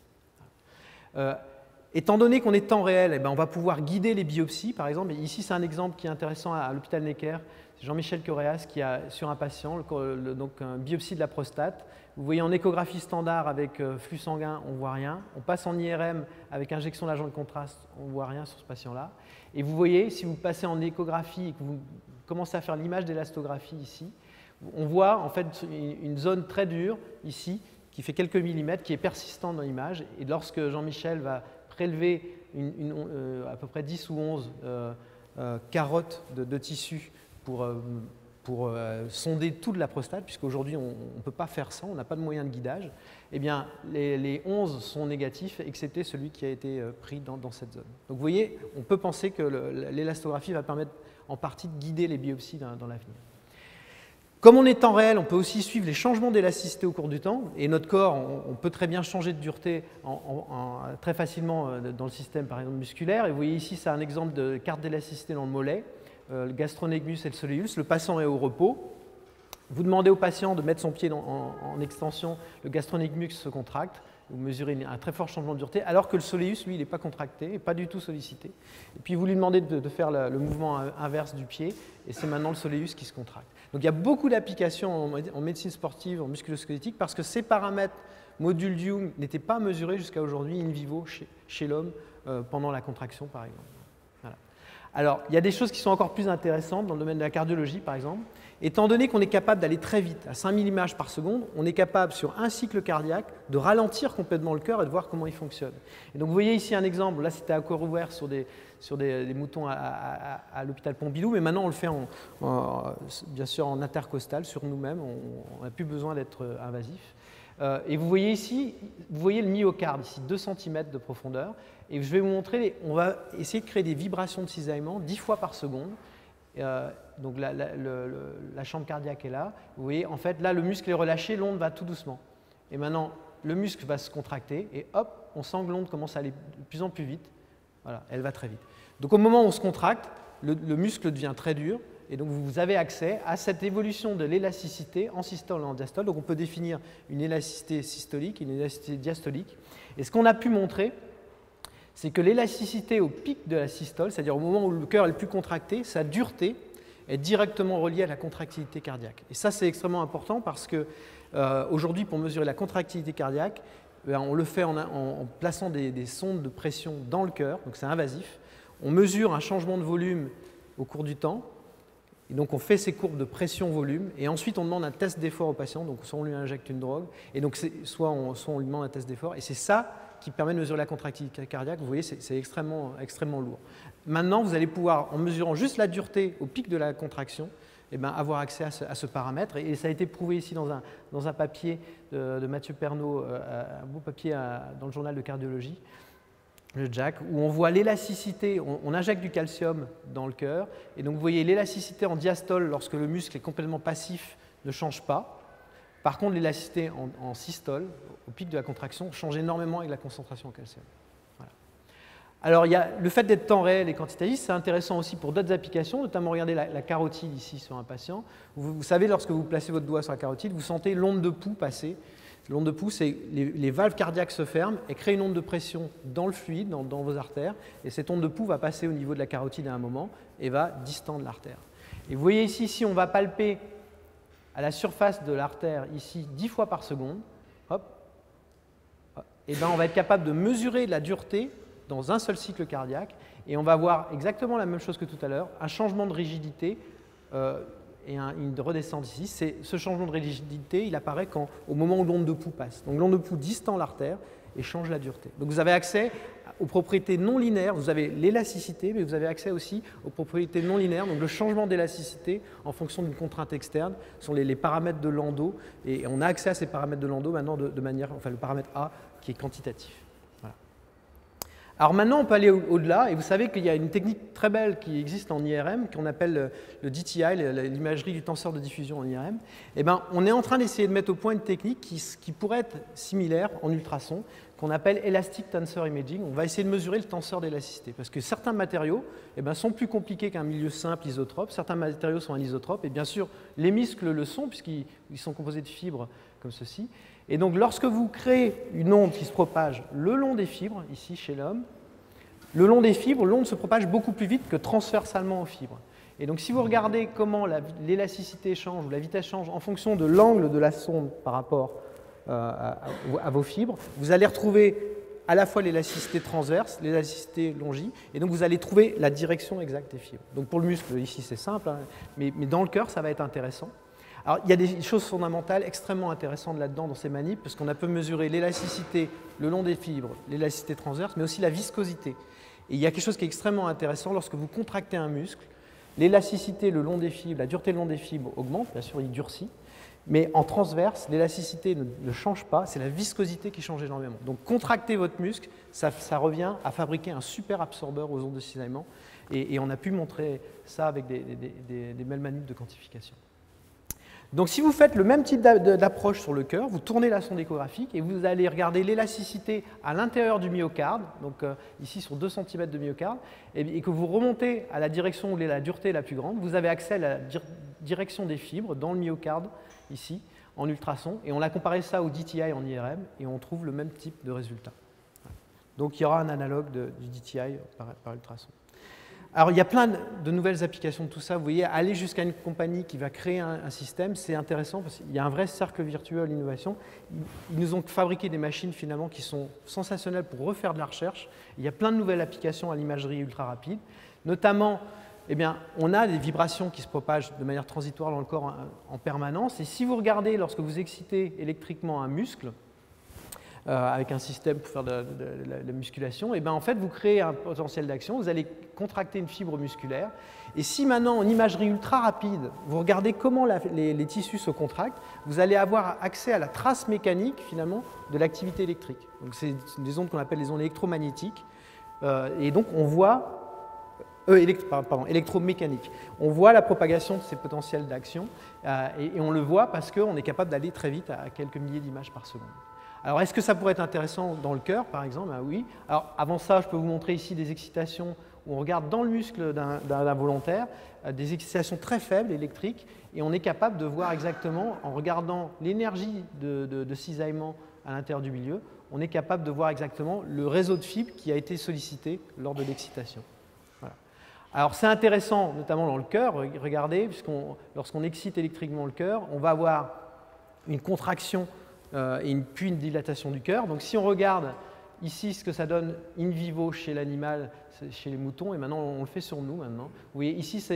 Étant donné qu'on est temps réel, eh ben, on va pouvoir guider les biopsies, par exemple. Et ici, c'est un exemple qui est intéressant à l'hôpital Necker. C'est Jean-Michel Correas qui a, sur un patient, donc une biopsie de la prostate. Vous voyez en échographie standard avec flux sanguin, on ne voit rien. On passe en IRM avec injection d'agent de contraste, on ne voit rien sur ce patient-là. Et vous voyez, si vous passez en échographie et que vous commencez à faire l'image d'élastographie ici, on voit en fait une zone très dure ici qui fait quelques millimètres, qui est persistante dans l'image. Et lorsque Jean-Michel va prélever à peu près 10 ou 11 carottes de tissu pour sonder toute la prostate, puisqu'aujourd'hui on ne peut pas faire ça, on n'a pas de moyen de guidage, eh bien les 11 sont négatifs, excepté celui qui a été pris dans cette zone. Donc vous voyez, on peut penser que l'élastographie va permettre en partie de guider les biopsies dans l'avenir. Comme on est temps réel, on peut aussi suivre les changements d'élasticité au cours du temps. Et notre corps, on peut très bien changer de dureté très facilement dans le système, par exemple, musculaire. Et vous voyez ici, c'est un exemple de carte d'élasticité dans le mollet, le gastronecmus et le soleus. Le patient est au repos. Vous demandez au patient de mettre son pied en extension, le gastronecmus se contracte. Vous mesurez un très fort changement de dureté, alors que le soleus, lui, il n'est pas contracté, pas du tout sollicité. Et puis vous lui demandez de faire le mouvement inverse du pied, et c'est maintenant le soleus qui se contracte. Donc il y a beaucoup d'applications en médecine sportive, en musculo-squelettique, parce que ces paramètres modules Young n'étaient pas mesurés jusqu'à aujourd'hui in vivo chez l'homme pendant la contraction, par exemple. Voilà. Alors, il y a des choses qui sont encore plus intéressantes dans le domaine de la cardiologie, par exemple. Étant donné qu'on est capable d'aller très vite, à 5000 images par seconde, on est capable, sur un cycle cardiaque, de ralentir complètement le cœur et de voir comment il fonctionne. Et donc, vous voyez ici un exemple. Là, c'était à corps ouvert sur des moutons à l'hôpital Pompidou, mais maintenant, on le fait bien sûr en intercostal, sur nous-mêmes. On n'a plus besoin d'être invasif. Et vous voyez ici, vous voyez le myocarde, ici, 2 cm de profondeur. Et je vais vous montrer, on va essayer de créer des vibrations de cisaillement 10 fois par seconde. Donc la chambre cardiaque est là. Vous voyez, en fait, là, le muscle est relâché, l'onde va tout doucement. Et maintenant, le muscle va se contracter et hop, on sent que l'onde commence à aller de plus en plus vite. Voilà, elle va très vite. Donc au moment où on se contracte, le muscle devient très dur et donc vous avez accès à cette évolution de l'élasticité en systole et en diastole. Donc on peut définir une élasticité systolique et une élasticité diastolique. Et ce qu'on a pu montrer, c'est que l'élasticité au pic de la systole, c'est-à-dire au moment où le cœur est le plus contracté, sa dureté est directement reliée à la contractilité cardiaque. Et ça, c'est extrêmement important parce que aujourd'hui, pour mesurer la contractilité cardiaque, on le fait en plaçant des sondes de pression dans le cœur, donc c'est invasif. On mesure un changement de volume au cours du temps, et donc on fait ces courbes de pression-volume, et ensuite on demande un test d'effort au patient, donc soit on lui injecte une drogue, et donc soit on lui demande un test d'effort, et c'est ça qui permet de mesurer la contractilité cardiaque. Vous voyez, c'est extrêmement lourd. Maintenant, vous allez pouvoir, en mesurant juste la dureté au pic de la contraction, eh bien, avoir accès à ce paramètre. Et ça a été prouvé ici dans un papier de Mathieu Pernaut, un beau papier dans le journal de cardiologie, le JACC, où on voit l'élasticité, on injecte du calcium dans le cœur, et donc vous voyez l'élasticité en diastole lorsque le muscle est complètement passif ne change pas. Par contre, l'élasticité en systole, au pic de la contraction, change énormément avec la concentration en calcium. Voilà. Alors, il y a le fait d'être temps réel et quantitatif, c'est intéressant aussi pour d'autres applications, notamment regardez la carotide ici sur un patient. Vous savez, lorsque vous placez votre doigt sur la carotide, vous sentez l'onde de pouls passer. L'onde de pouls, c'est les valves cardiaques se ferment et créent une onde de pression dans le fluide, dans vos artères, et cette onde de pouls va passer au niveau de la carotide à un moment et va distendre l'artère. Et vous voyez ici, si on va palper à la surface de l'artère, ici, 10 fois par seconde, hop, et ben on va être capable de mesurer la dureté dans un seul cycle cardiaque, et on va voir exactement la même chose que tout à l'heure, un changement de rigidité et une redescente ici. Ce changement de rigidité, il apparaît au moment où l'onde de pouls passe. Donc l'onde de pouls distend l'artère et change la dureté. Donc vous avez accès aux propriétés non linéaires, vous avez l'élasticité, mais vous avez accès aussi aux propriétés non linéaires, donc le changement d'élasticité en fonction d'une contrainte externe sont les paramètres de Landau, et on a accès à ces paramètres de Landau maintenant de manière, enfin le paramètre A qui est quantitatif. Voilà. Alors maintenant on peut aller au-delà, et vous savez qu'il y a une technique très belle qui existe en IRM, qu'on appelle le DTI, l'imagerie du tenseur de diffusion en IRM. Et ben, on est en train d'essayer de mettre au point une technique qui pourrait être similaire en ultrason, qu'on appelle Elastic Tensor Imaging. On va essayer de mesurer le tenseur d'élasticité, parce que certains matériaux sont plus compliqués qu'un milieu simple isotrope, certains matériaux sont anisotropes, et bien sûr les muscles le sont, puisqu'ils sont composés de fibres comme ceci. Et donc lorsque vous créez une onde qui se propage le long des fibres, ici chez l'homme, le long des fibres, l'onde se propage beaucoup plus vite que transversalement aux fibres. Et donc si vous regardez comment l'élasticité change ou la vitesse change en fonction de l'angle de la sonde par rapport à vos fibres, vous allez retrouver à la fois l'élasticité transverse, l'élasticité longie, et donc vous allez trouver la direction exacte des fibres. Donc pour le muscle, ici c'est simple, hein, mais dans le cœur, ça va être intéressant. Alors il y a des choses fondamentales extrêmement intéressantes là-dedans dans ces manips, parce qu'on peut mesurer l'élasticité le long des fibres, l'élasticité transverse, mais aussi la viscosité. Et il y a quelque chose qui est extrêmement intéressant lorsque vous contractez un muscle, l'élasticité le long des fibres, la dureté le long des fibres augmente, bien sûr il durcit, mais en transverse, l'élasticité ne change pas, c'est la viscosité qui change énormément. Donc contracter votre muscle, ça revient à fabriquer un super absorbeur aux ondes de cisaillement, et on a pu montrer ça avec des belles manips de quantification. Donc si vous faites le même type d'approche sur le cœur, vous tournez la sonde échographique et vous allez regarder l'élasticité à l'intérieur du myocarde, donc ici sur 2 cm de myocarde, et que vous remontez à la direction où la dureté est la plus grande, vous avez accès à la direction des fibres dans le myocarde, ici, en ultrason, et on a comparé ça au DTI en IRM, et on trouve le même type de résultat. Donc il y aura un analogue du DTI par ultrason. Alors, il y a plein de nouvelles applications de tout ça. Vous voyez, aller jusqu'à une compagnie qui va créer un système, c'est intéressant parce qu'il y a un vrai cercle vertueux à l'innovation. Ils nous ont fabriqué des machines finalement qui sont sensationnelles pour refaire de la recherche. Il y a plein de nouvelles applications à l'imagerie ultra rapide. Notamment, eh bien, on a des vibrations qui se propagent de manière transitoire dans le corps en permanence. Et si vous regardez, lorsque vous excitez électriquement un muscle, avec un système pour faire de la musculation, et bien en fait vous créez un potentiel d'action, vous allez contracter une fibre musculaire, et si maintenant en imagerie ultra rapide, vous regardez comment les tissus se contractent, vous allez avoir accès à la trace mécanique finalement de l'activité électrique. Donc c'est des ondes qu'on appelle les ondes électromagnétiques, et donc on voit électromécanique. On voit la propagation de ces potentiels d'action, et on le voit parce qu'on est capable d'aller très vite à quelques milliers d'images par seconde. Alors, est-ce que ça pourrait être intéressant dans le cœur, par exemple? Ben oui. Alors, avant ça, je peux vous montrer ici des excitations où on regarde dans le muscle d'un volontaire des excitations très faibles électriques, et on est capable de voir exactement, en regardant l'énergie de cisaillement à l'intérieur du milieu, on est capable de voir exactement le réseau de fibres qui a été sollicité lors de l'excitation. Voilà. Alors, c'est intéressant, notamment dans le cœur. Regardez, lorsqu'on excite électriquement le cœur, on va avoir une contraction et puis une dilatation du cœur. Donc si on regarde ici ce que ça donne in vivo chez l'animal, chez les moutons, et maintenant on le fait sur nous maintenant. Vous voyez ici,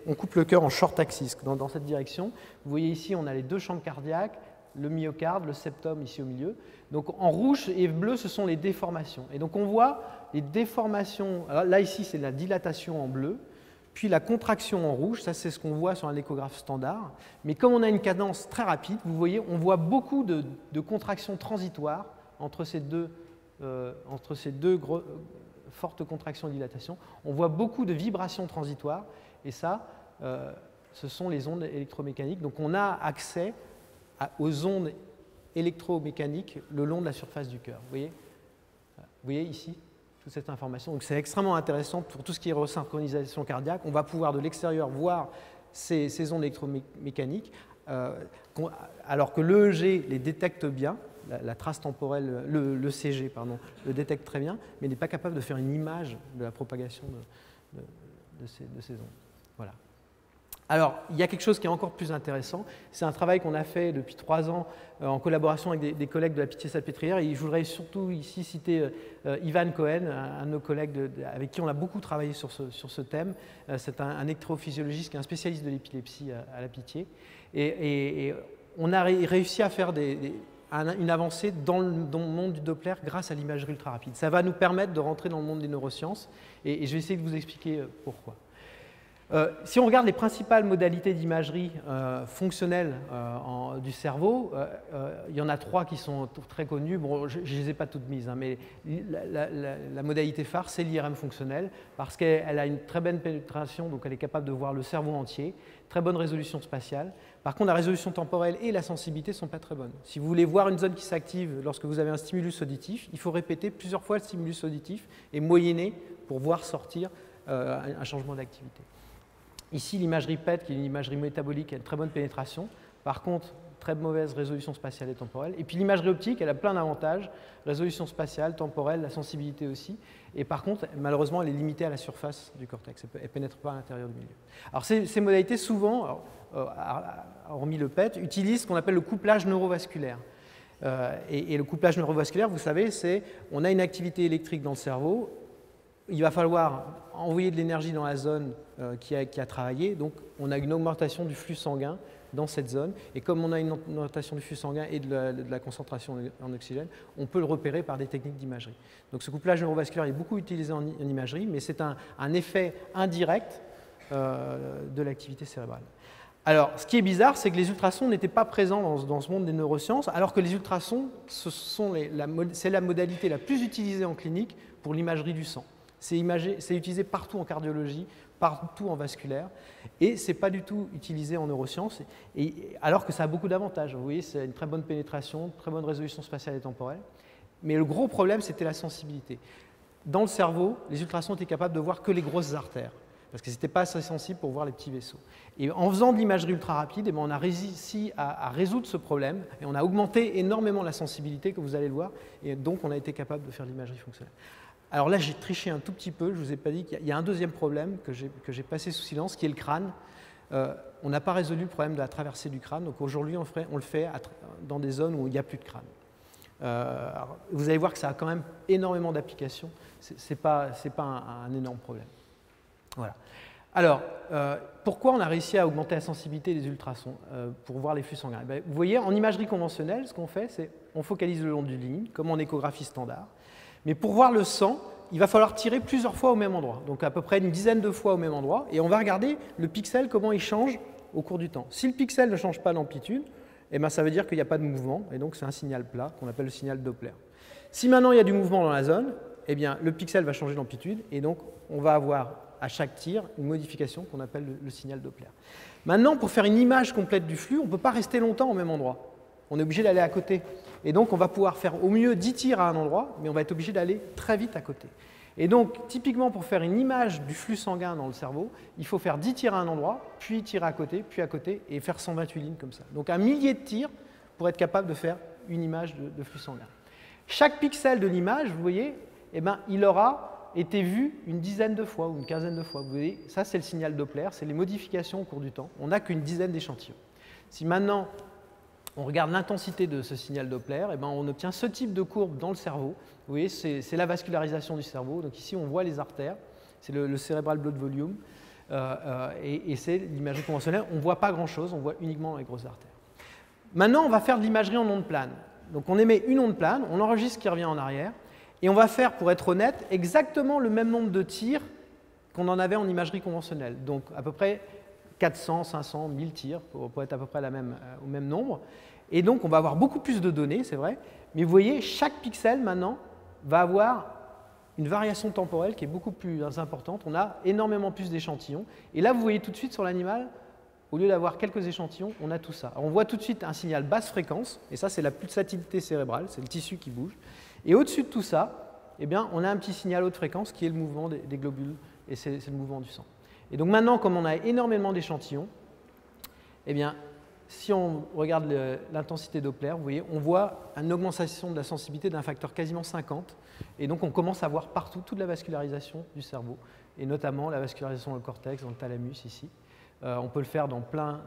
on coupe le cœur en short axis dans cette direction. Vous voyez ici, on a les 2 chambres cardiaques, le myocarde, le septum ici au milieu. Donc en rouge et bleu, ce sont les déformations. Et donc on voit les déformations, alors là ici c'est la dilatation en bleu, puis la contraction en rouge, ça c'est ce qu'on voit sur un échographe standard. Mais comme on a une cadence très rapide, vous voyez, on voit beaucoup de contractions transitoires entre ces deux fortes contractions et dilatations. On voit beaucoup de vibrations transitoires, et ça, ce sont les ondes électromécaniques. Donc on a accès aux ondes électromécaniques le long de la surface du cœur. Vous voyez ici toute cette information. Donc c'est extrêmement intéressant pour tout ce qui est resynchronisation cardiaque. On va pouvoir de l'extérieur voir ces ondes électromécaniques, alors que l'EEG les détecte bien, la trace temporelle, le CG, pardon, le détecte très bien, mais n'est pas capable de faire une image de la propagation de ces ondes. Voilà. Alors, il y a quelque chose qui est encore plus intéressant. C'est un travail qu'on a fait depuis 3 ans en collaboration avec des collègues de la Pitié-Salpêtrière. Et je voudrais surtout ici citer Ivan Cohen, un de nos collègues avec qui on a beaucoup travaillé sur ce thème. C'est un électrophysiologiste qui est un spécialiste de l'épilepsie à la Pitié. Et on a réussi à faire une avancée dans le monde du Doppler grâce à l'imagerie ultra rapide. Ça va nous permettre de rentrer dans le monde des neurosciences. Et je vais essayer de vous expliquer pourquoi. Si on regarde les principales modalités d'imagerie fonctionnelle du cerveau, il y en a 3 qui sont très connues. Bon, je ne les ai pas toutes mises, hein, mais la modalité phare, c'est l'IRM fonctionnel, parce qu'elle a une très bonne pénétration, donc elle est capable de voir le cerveau entier, très bonne résolution spatiale. Par contre, la résolution temporelle et la sensibilité ne sont pas très bonnes. Si vous voulez voir une zone qui s'active lorsque vous avez un stimulus auditif, il faut répéter plusieurs fois le stimulus auditif et moyenner pour voir sortir un changement d'activité. Ici, l'imagerie PET, qui est une imagerie métabolique, a une très bonne pénétration. Par contre, très mauvaise résolution spatiale et temporelle. Et puis l'imagerie optique, elle a plein d'avantages, résolution spatiale, temporelle, la sensibilité aussi. Et par contre, malheureusement, elle est limitée à la surface du cortex, elle ne pénètre pas à l'intérieur du milieu. Alors ces modalités, souvent, hormis le PET, utilisent ce qu'on appelle le couplage neurovasculaire. Et le couplage neurovasculaire, vous savez, c'est on a une activité électrique dans le cerveau, il va falloir envoyer de l'énergie dans la zone qui a travaillé, donc on a une augmentation du flux sanguin dans cette zone, et comme on a une augmentation du flux sanguin et de la concentration en oxygène, on peut le repérer par des techniques d'imagerie. Donc ce couplage neurovasculaire est beaucoup utilisé en imagerie, mais c'est un effet indirect de l'activité cérébrale. Alors, ce qui est bizarre, c'est que les ultrasons n'étaient pas présents dans ce monde des neurosciences, alors que les ultrasons, c'est la modalité la plus utilisée en clinique pour l'imagerie du sang. C'est utilisé partout en cardiologie, partout en vasculaire, et ce n'est pas du tout utilisé en neurosciences, alors que ça a beaucoup d'avantages. Vous voyez, c'est une très bonne pénétration, très bonne résolution spatiale et temporelle. Mais le gros problème, c'était la sensibilité. Dans le cerveau, les ultrasons étaient capables de voir que les grosses artères, parce qu'ils n'étaient pas assez sensibles pour voir les petits vaisseaux. Et en faisant de l'imagerie ultra rapide, on a réussi à résoudre ce problème, et on a augmenté énormément la sensibilité, comme vous allez le voir, et donc on a été capable de faire de l'imagerie fonctionnelle. Alors là, j'ai triché un tout petit peu, je ne vous ai pas dit qu'il y a un deuxième problème que j'ai passé sous silence, qui est le crâne. On n'a pas résolu le problème de la traversée du crâne, donc aujourd'hui on le fait dans des zones où il n'y a plus de crâne. Vous allez voir que ça a quand même énormément d'applications, ce n'est pas un énorme problème. Voilà. Alors, pourquoi on a réussi à augmenter la sensibilité des ultrasons pour voir les flux sanguins? Vous voyez, en imagerie conventionnelle, ce qu'on fait, c'est qu'on focalise le long d'une ligne, comme en échographie standard. Mais pour voir le sang, il va falloir tirer plusieurs fois au même endroit, donc à peu près une dizaine de fois au même endroit, et on va regarder le pixel, comment il change au cours du temps. Si le pixel ne change pas d'amplitude, eh ben, ça veut dire qu'il n'y a pas de mouvement, et donc c'est un signal plat qu'on appelle le signal Doppler. Si maintenant il y a du mouvement dans la zone, eh bien, le pixel va changer d'amplitude, et donc on va avoir à chaque tir une modification qu'on appelle le signal Doppler. Maintenant, pour faire une image complète du flux, on ne peut pas rester longtemps au même endroit. On est obligé d'aller à côté. Et donc, on va pouvoir faire au mieux 10 tirs à un endroit, mais on va être obligé d'aller très vite à côté. Et donc, typiquement, pour faire une image du flux sanguin dans le cerveau, il faut faire 10 tirs à un endroit, puis tirer à côté, puis à côté, et faire 128 lignes comme ça. Donc, 1 millier de tirs pour être capable de faire une image de flux sanguin. Chaque pixel de l'image, vous voyez, eh ben, il aura été vu une dizaine de fois ou une quinzaine de fois. Vous voyez, ça, c'est le signal Doppler, c'est les modifications au cours du temps. On n'a qu'une dizaine d'échantillons. Si maintenant, on regarde l'intensité de ce signal Doppler, et ben on obtient ce type de courbe dans le cerveau. Vous voyez, c'est la vascularisation du cerveau. Donc ici, on voit les artères, c'est le cerebral blood volume, et c'est l'imagerie conventionnelle. On ne voit pas grand-chose, on voit uniquement les grosses artères. Maintenant, on va faire de l'imagerie en onde plane. Donc on émet une onde plane, on enregistre ce qui revient en arrière, et on va faire, pour être honnête, exactement le même nombre de tirs qu'on en avait en imagerie conventionnelle. Donc à peu près 400, 500, 1000 tirs, pour être à peu près au même nombre. Et donc, on va avoir beaucoup plus de données, c'est vrai, mais vous voyez, chaque pixel, maintenant, va avoir une variation temporelle qui est beaucoup plus importante. On a énormément plus d'échantillons. Et là, vous voyez tout de suite sur l'animal, au lieu d'avoir quelques échantillons, on a tout ça. Alors, on voit tout de suite un signal basse fréquence, et ça, c'est la pulsatilité cérébrale, c'est le tissu qui bouge. Et au-dessus de tout ça, eh bien, on a un petit signal haute fréquence qui est le mouvement des globules, et c'est le mouvement du sang. Et donc maintenant, comme on a énormément d'échantillons, eh bien, si on regarde l'intensité Doppler, vous voyez, on voit une augmentation de la sensibilité d'un facteur quasiment 50. Et donc, on commence à voir partout toute la vascularisation du cerveau, et notamment la vascularisation dans le cortex, dans le thalamus ici. On peut le faire dans plein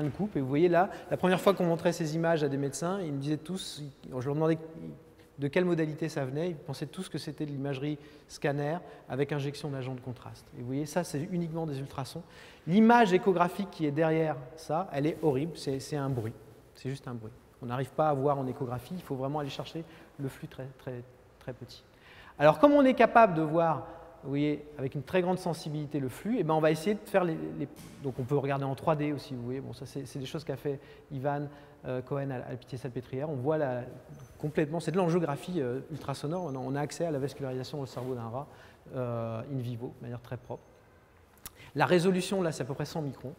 de coupes. Et vous voyez là, la première fois qu'on montrait ces images à des médecins, ils me disaient tous, je leur demandais de quelle modalité ça venait, ils pensaient tous que c'était de l'imagerie scanner avec injection d'agents de contraste. Et vous voyez, ça, c'est uniquement des ultrasons. L'image échographique qui est derrière ça, elle est horrible, c'est un bruit. C'est juste un bruit. On n'arrive pas à voir en échographie, il faut vraiment aller chercher le flux très, très, très petit. Alors, comme on est capable de voir, vous voyez, avec une très grande sensibilité le flux, eh ben, on va essayer de faire donc on peut regarder en 3D aussi, vous voyez, bon, ça c'est des choses qu'a fait Ivan Cohen à la Pitié-Salpêtrière. On voit complètement, c'est de l'angiographie ultrasonore, on a accès à la vascularisation au cerveau d'un rat in vivo, de manière très propre. La résolution, là, c'est à peu près 100 microns.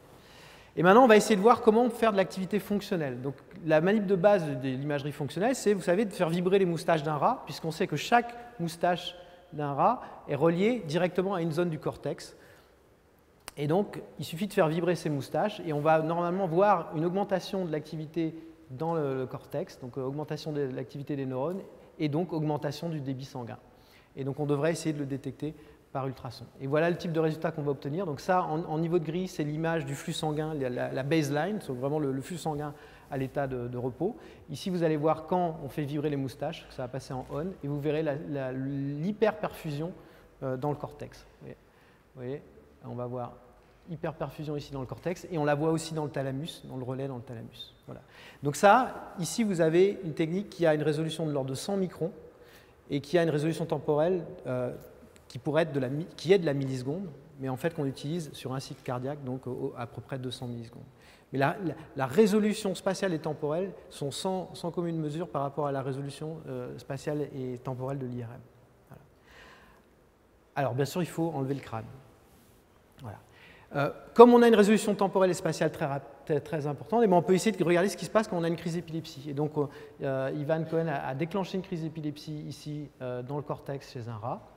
Et maintenant, on va essayer de voir comment faire de l'activité fonctionnelle. Donc, la manip de base de l'imagerie fonctionnelle, c'est, vous savez, de faire vibrer les moustaches d'un rat, puisqu'on sait que chaque moustache d'un rat est reliée directement à une zone du cortex. Et donc, il suffit de faire vibrer ces moustaches, et on va normalement voir une augmentation de l'activité dans le cortex, donc augmentation de l'activité des neurones et donc augmentation du débit sanguin. Et donc on devrait essayer de le détecter par ultrason. Et voilà le type de résultat qu'on va obtenir. Donc ça, en niveau de gris, c'est l'image du flux sanguin, la baseline, c'est vraiment le flux sanguin à l'état de repos. Ici, vous allez voir quand on fait vibrer les moustaches, ça va passer en on, et vous verrez l'hyperperfusion dans le cortex. Vous voyez, on va voir hyperperfusion ici dans le cortex, et on la voit aussi dans le thalamus, dans le relais dans le thalamus. Voilà. Donc ça, ici, vous avez une technique qui a une résolution de l'ordre de 100 microns, et qui a une résolution temporelle qui pourrait être qui est de la milliseconde, mais en fait qu'on utilise sur un cycle cardiaque, donc à peu près 200 millisecondes. Mais la résolution spatiale et temporelle sont sans commune mesure par rapport à la résolution spatiale et temporelle de l'IRM. Voilà. Alors, bien sûr, il faut enlever le crâne. Voilà. Comme on a une résolution temporelle et spatiale très importante, on peut essayer de regarder ce qui se passe quand on a une crise d'épilepsie. Et donc, Ivan Cohen a déclenché une crise d'épilepsie ici dans le cortex chez un rat.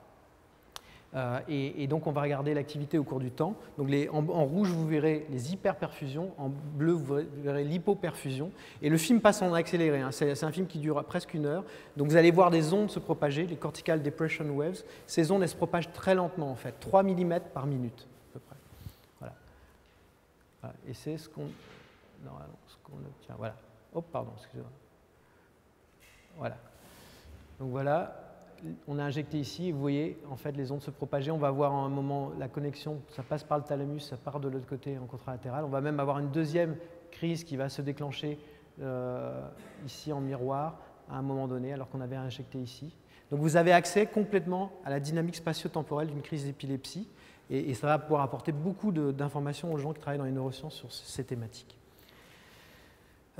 Et donc, on va regarder l'activité au cours du temps. Donc, en rouge, vous verrez les hyperperfusions. En bleu, vous verrez l'hypoperfusion. Et le film passe en accéléré. Hein. C'est un film qui dure presque 1 heure. Donc, vous allez voir des ondes se propager, les cortical depression waves. Ces ondes, elles se propagent très lentement, en fait, 3 mm par minute, à peu près. Voilà. Voilà. Et c'est ce qu'on obtient. Voilà. Oh, pardon, excusez-moi. Voilà. Donc, voilà. On a injecté ici, et vous voyez en fait les ondes se propager. On va voir à un moment la connexion, ça passe par le thalamus, ça part de l'autre côté en contralatéral. On va même avoir une deuxième crise qui va se déclencher ici en miroir à un moment donné, alors qu'on avait injecté ici. Donc vous avez accès complètement à la dynamique spatio-temporelle d'une crise d'épilepsie, et ça va pouvoir apporter beaucoup d'informations aux gens qui travaillent dans les neurosciences sur ces thématiques.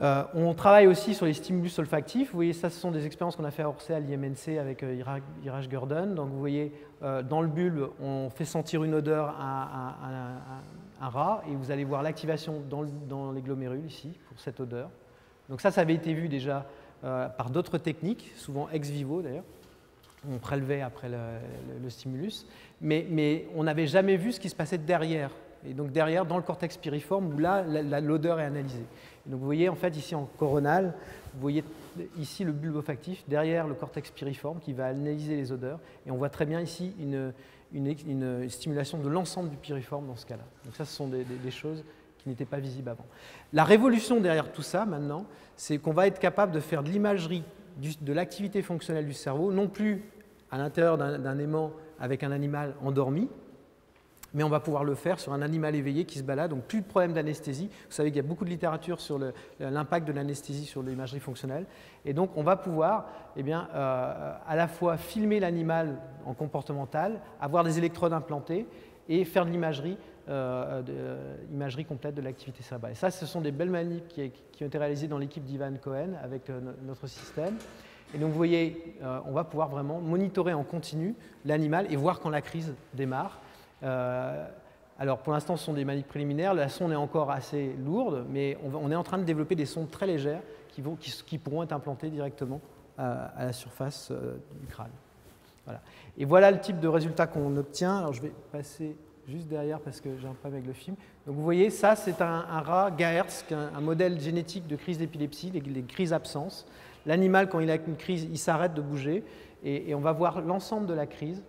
On travaille aussi sur les stimulus olfactifs. Vous voyez, ça, ce sont des expériences qu'on a fait à Orsay, à l'IMNC avec Iraj Gurdon. Donc, vous voyez, dans le bulbe, on fait sentir une odeur à un rat, et vous allez voir l'activation dans les glomérules ici, pour cette odeur. Donc ça avait été vu déjà par d'autres techniques, souvent ex vivo d'ailleurs. On prélevait après le stimulus, mais on n'avait jamais vu ce qui se passait derrière. Et donc derrière, dans le cortex piriforme, où là, l'odeur est analysée. Et donc vous voyez, en fait, ici en coronal, vous voyez ici le bulbe olfactif, derrière le cortex piriforme, qui va analyser les odeurs. Et on voit très bien ici une stimulation de l'ensemble du piriforme dans ce cas-là. Donc ça, ce sont des choses qui n'étaient pas visibles avant. La révolution derrière tout ça, maintenant, c'est qu'on va être capable de faire de l'imagerie de l'activité fonctionnelle du cerveau, non plus à l'intérieur d'un aimant avec un animal endormi, mais on va pouvoir le faire sur un animal éveillé qui se balade, donc plus de problème d'anesthésie. Vous savez qu'il y a beaucoup de littérature sur l'impact de l'anesthésie sur l'imagerie fonctionnelle. Et donc, on va pouvoir à la fois filmer l'animal en comportemental, avoir des électrodes implantées et faire de l'imagerie complète de l'activité cérébrale. Et ça, ce sont des belles manips qui ont été réalisées dans l'équipe d'Ivan Cohen avec notre système. Et donc, vous voyez, on va pouvoir vraiment monitorer en continu l'animal et voir quand la crise démarre. Alors pour l'instant, ce sont des manips préliminaires. La sonde est encore assez lourde, mais on est en train de développer des sondes très légères qui pourront être implantées directement à la surface du crâne. Voilà. Et voilà le type de résultat qu'on obtient. Alors je vais passer juste derrière parce que j'ai un problème avec le film. Donc vous voyez, ça c'est un rat Gahertz, un modèle génétique de crise d'épilepsie, les crises absence. L'animal, quand il a une crise, il s'arrête de bouger et on va voir l'ensemble de la crise.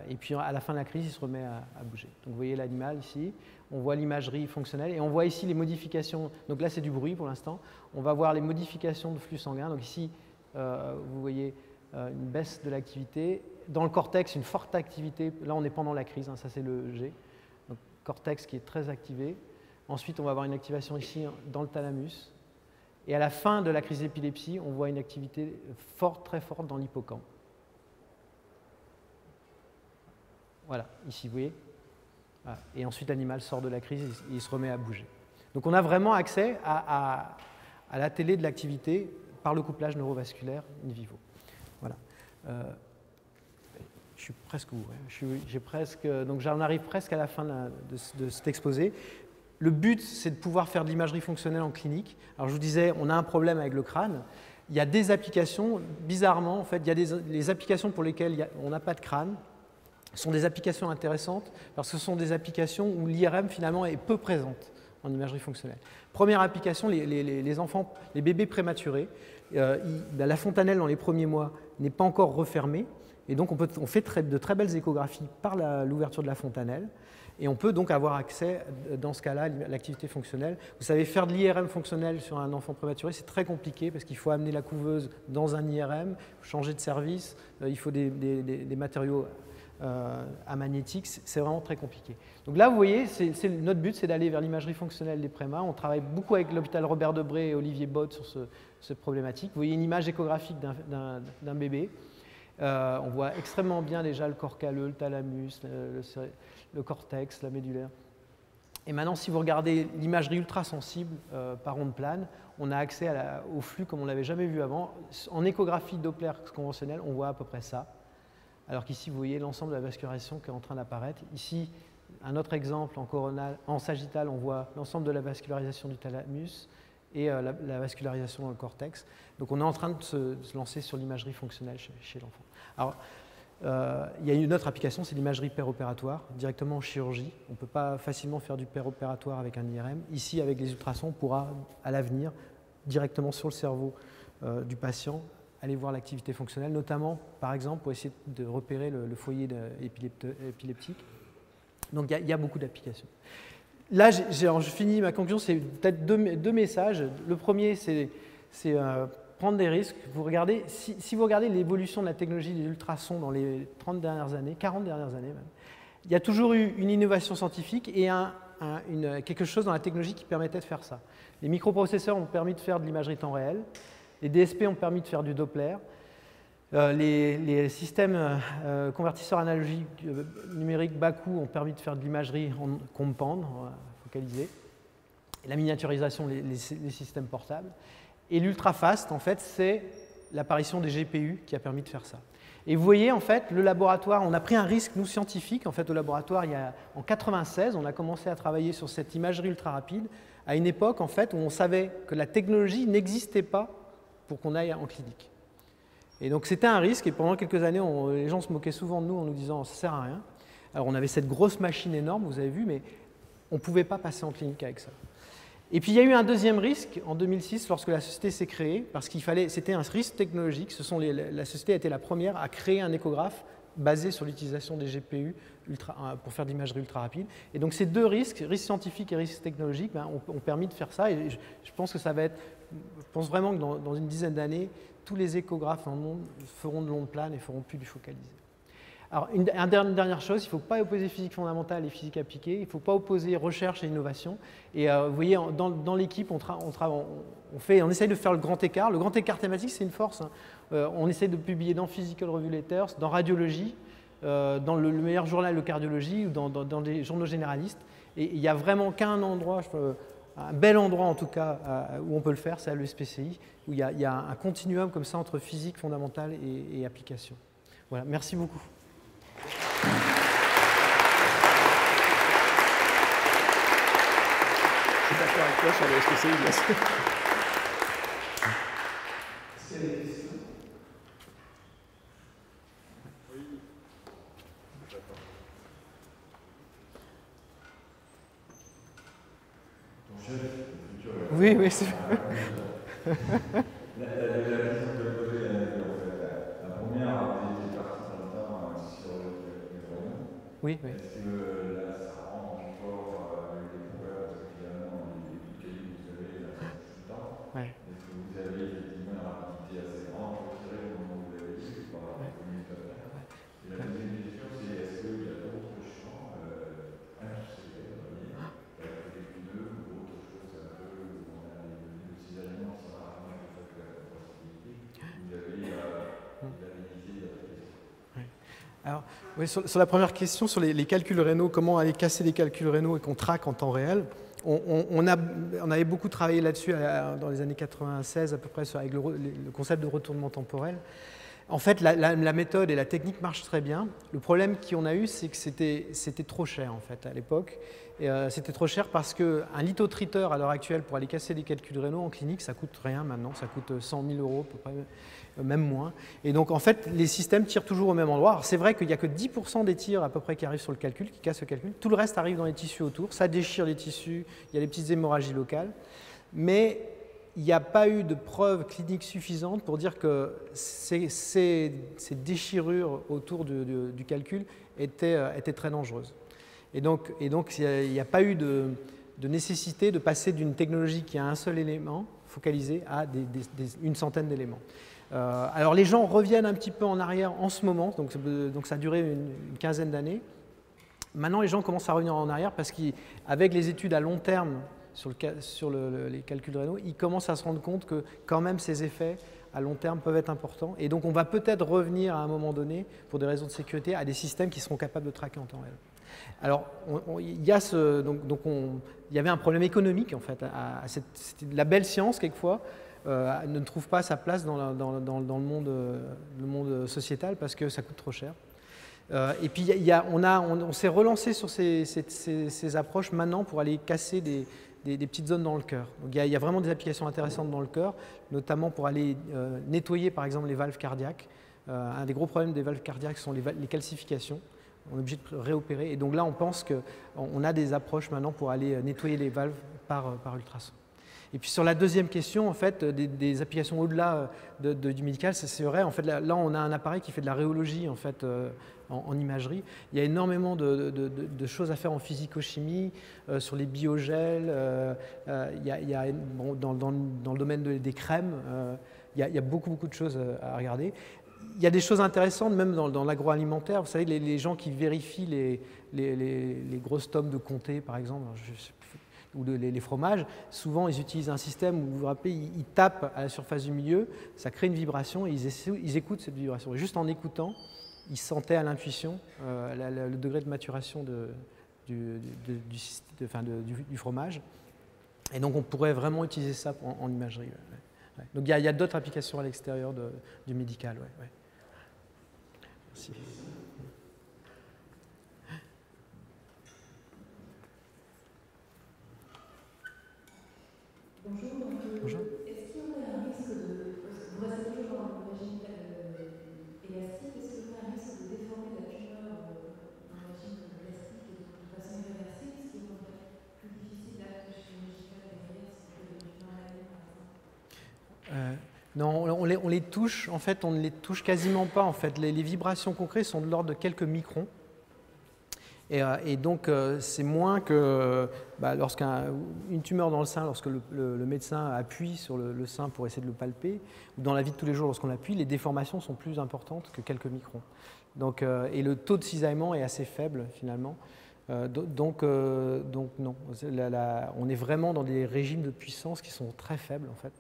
Et puis à la fin de la crise, il se remet à bouger. Donc vous voyez l'animal ici, on voit l'imagerie fonctionnelle et on voit ici les modifications. Donc là, c'est du bruit pour l'instant. On va voir les modifications de flux sanguin. Donc ici, vous voyez une baisse de l'activité. Dans le cortex, une forte activité. Là, on est pendant la crise, hein, ça c'est le G. Donc cortex qui est très activé. Ensuite, on va avoir une activation ici dans le thalamus. Et à la fin de la crise d'épilepsie, on voit une activité forte, très forte dans l'hippocampe. Voilà, ici, vous voyez. Voilà. Et ensuite, l'animal sort de la crise et il se remet à bouger. Donc, on a vraiment accès à la télé de l'activité par le couplage neurovasculaire in vivo. Voilà. Je suis presque où hein. Donc, j'en arrive presque à la fin de cet exposé. Le but, c'est de pouvoir faire de l'imagerie fonctionnelle en clinique. Alors, je vous disais, on a un problème avec le crâne. Il y a des applications, bizarrement, en fait, il y a des applications pour lesquelles on n'a pas de crâne. Ce sont des applications intéressantes parce que ce sont des applications où l'IRM finalement est peu présente. en imagerie fonctionnelle. Première application, les enfants, les bébés prématurés, la fontanelle dans les premiers mois n'est pas encore refermée, et donc on fait de très belles échographies par l'ouverture de la fontanelle, et on peut donc avoir accès, dans ce cas-là, à l'activité fonctionnelle. Vous savez, faire de l'IRM fonctionnel sur un enfant prématuré, c'est très compliqué parce qu'il faut amener la couveuse dans un IRM, changer de service, il faut des matériaux amagnétiques, c'est vraiment très compliqué. Donc là, vous voyez, notre but, c'est d'aller vers l'imagerie fonctionnelle des prémas. On travaille beaucoup avec l'hôpital Robert Debré et Olivier Bode sur cette problématique. Vous voyez une image échographique d'un bébé. On voit extrêmement bien déjà le corps calleux, le thalamus, le cortex, la médullaire. Et maintenant, si vous regardez l'imagerie ultrasensible par onde plane, on a accès au flux comme on ne l'avait jamais vu avant. En échographie Doppler conventionnelle, on voit à peu près ça. Alors qu'ici, vous voyez l'ensemble de la vascularisation qui est en train d'apparaître. Ici, un autre exemple en coronal, en sagittal, on voit l'ensemble de la vascularisation du thalamus et la vascularisation dans le cortex. Donc on est en train de se lancer sur l'imagerie fonctionnelle chez l'enfant. Alors, il y a une autre application, c'est l'imagerie péropératoire, directement en chirurgie. On ne peut pas facilement faire du péropératoire avec un IRM. Ici, avec les ultrasons, on pourra, à l'avenir, directement sur le cerveau du patient, aller voir l'activité fonctionnelle, notamment, par exemple, pour essayer de repérer le foyer épileptique. Donc, il y a beaucoup d'applications. Là, je finis ma conclusion, c'est peut-être deux messages. Le premier, c'est prendre des risques. Si vous regardez l'évolution de la technologie des ultrasons dans les 30 dernières années, 40 dernières années même, il y a toujours eu une innovation scientifique et quelque chose dans la technologie qui permettait de faire ça. Les microprocesseurs ont permis de faire de l'imagerie temps réel, les DSP ont permis de faire du Doppler, les systèmes convertisseurs analogiques numériques bas coût ont permis de faire de l'imagerie en compound, focalisée, et la miniaturisation, les systèmes portables. Et l'ultra-fast, en fait, c'est l'apparition des GPU qui a permis de faire ça. Et vous voyez, en fait, le laboratoire, on a pris un risque, nous, scientifiques. En fait, au laboratoire, en 1996, on a commencé à travailler sur cette imagerie ultra rapide, à une époque, en fait, où on savait que la technologie n'existait pas pour qu'on aille en clinique. Et donc, c'était un risque, et pendant quelques années, les gens se moquaient souvent de nous en nous disant « ça ne sert à rien ». Alors, on avait cette grosse machine énorme, vous avez vu, mais on ne pouvait pas passer en clinique avec ça. Et puis il y a eu un deuxième risque en 2006 lorsque la société s'est créée, parce c'était un risque technologique. La société a été la première à créer un échographe basé sur l'utilisation des GPU pour faire de l'imagerie ultra rapide. Et donc ces deux risques scientifique et risque technologique, ont permis de faire ça. Et je pense que ça va être, je pense vraiment que dans une dizaine d'années, tous les échographes dans le monde feront de l'onde plane et feront plus du focalisé. Alors, une dernière chose, il ne faut pas opposer physique fondamentale et physique appliquée, il ne faut pas opposer recherche et innovation. Et vous voyez, dans l'équipe, on essaye de faire le grand écart. Le grand écart thématique, c'est une force. On essaie de publier dans Physical Review Letters, dans Radiologie, dans le meilleur journal de cardiologie ou dans des journaux généralistes. Et il n'y a vraiment qu'un endroit, un bel endroit en tout cas, où on peut le faire, c'est à l'ESPCI, où il y a un continuum comme ça entre physique fondamentale et application. Voilà, merci beaucoup. Je suis d'accord avec toi sur le SPCI, bien sûr. Est-ce qu'il y a des questions? Oui. Oui, c'est La question que je posais, la première, était partie dans le temps sur les Renault. Oui. Est-ce que là, ça rend encore les découvertes, parce que finalement, les cahiers que vous avez, là, c'est tout le temps. Ouais. Est-ce que vous avez effectivement une rapidité assez grande pour tirer le moment où vous l'avez dit, par rapport aux communicateurs? Et la deuxième question, c'est est-ce qu'il y a d'autres champs industriels, on va dire, avec des pneus ou autre chose un peu où on a des cisaillements qui sont rarement fait que la possibilité, vous avez l'idée d'application. Alors, oui, sur la première question, sur les calculs rénaux, comment aller casser les calculs rénaux et qu'on traque en temps réel, on avait beaucoup travaillé là-dessus dans les années 96 à peu près avec le concept de retournement temporel. En fait, la méthode et la technique marchent très bien. Le problème qu'on a eu, c'est que c'était trop cher en fait à l'époque. C'était trop cher parce qu'un lithotriteur à l'heure actuelle pour aller casser des calculs rénaux en clinique, ça coûte rien maintenant, ça coûte 100 000 € à peu près, même moins. Et donc en fait, les systèmes tirent toujours au même endroit. C'est vrai qu'il n'y a que 10% des tirs à peu près qui arrivent sur le calcul, qui cassent le calcul. Tout le reste arrive dans les tissus autour, ça déchire les tissus, il y a des petites hémorragies locales. Mais il n'y a pas eu de preuves cliniques suffisantes pour dire que ces déchirures autour du calcul étaient très dangereuses. Et donc il n'y a pas eu de nécessité de passer d'une technologie qui a un seul élément focalisé à une centaine d'éléments. Alors les gens reviennent un petit peu en arrière en ce moment, donc ça a duré une quinzaine d'années. Maintenant les gens commencent à revenir en arrière parce qu'avec les études à long terme sur les calculs rénaux, ils commencent à se rendre compte que quand même ces effets à long terme peuvent être importants. Et donc on va peut-être revenir à un moment donné, pour des raisons de sécurité, à des systèmes qui seront capables de traquer en temps réel. Alors, il y avait un problème économique, en fait. La belle science, quelquefois, ne trouve pas sa place dans le monde sociétal parce que ça coûte trop cher. Et puis, on s'est relancé sur ces approches maintenant pour aller casser des petites zones dans le cœur. Donc, il y a vraiment des applications intéressantes dans le cœur, notamment pour aller nettoyer, par exemple, les valves cardiaques. Un des gros problèmes des valves cardiaques sont les calcifications. On est obligé de réopérer. Et donc là, on pense qu'on a des approches maintenant pour aller nettoyer les valves par ultrason. Et puis sur la deuxième question, en fait, des applications au-delà du médical, c'est vrai. En fait, là, on a un appareil qui fait de la rhéologie en fait, en imagerie. Il y a énormément de choses à faire en physico-chimie, sur les biogels. Dans le domaine des crèmes, il y a beaucoup de choses à regarder. Il y a des choses intéressantes, même dans l'agroalimentaire. Vous savez, les gens qui vérifient les grosses tomes de comté, par exemple, ou les fromages, souvent ils utilisent un système où, vous vous rappelez, ils tapent à la surface du milieu, ça crée une vibration et ils écoutent cette vibration. Et juste en écoutant, ils sentaient à l'intuition le degré de maturation du fromage. Et donc on pourrait vraiment utiliser ça en imagerie. Ouais. Donc il y a d'autres applications à l'extérieur du médical. Ouais. Merci. Bonjour. Bonjour. Est-ce qu'il y aurait un risque vous restez toujours dans le régime élastique, est-ce qu'il y aurait un risque de déformer la tumeur dans le régime élastique de façon irréversible, ce qui rendrait plus difficile l'acte chirurgical derrière si vous avez une tumeur maladie, par exemple? Non, on les touche, en fait, on ne les touche quasiment pas. En fait. Les vibrations qu'on crée sont de l'ordre de quelques microns. Et donc, c'est moins que lorsqu'une tumeur dans le sein, lorsque le médecin appuie sur le sein pour essayer de le palper, ou dans la vie de tous les jours, lorsqu'on appuie, les déformations sont plus importantes que quelques microns. Donc, et le taux de cisaillement est assez faible, finalement. Donc non. On est vraiment dans des régimes de puissance qui sont très faibles, en fait.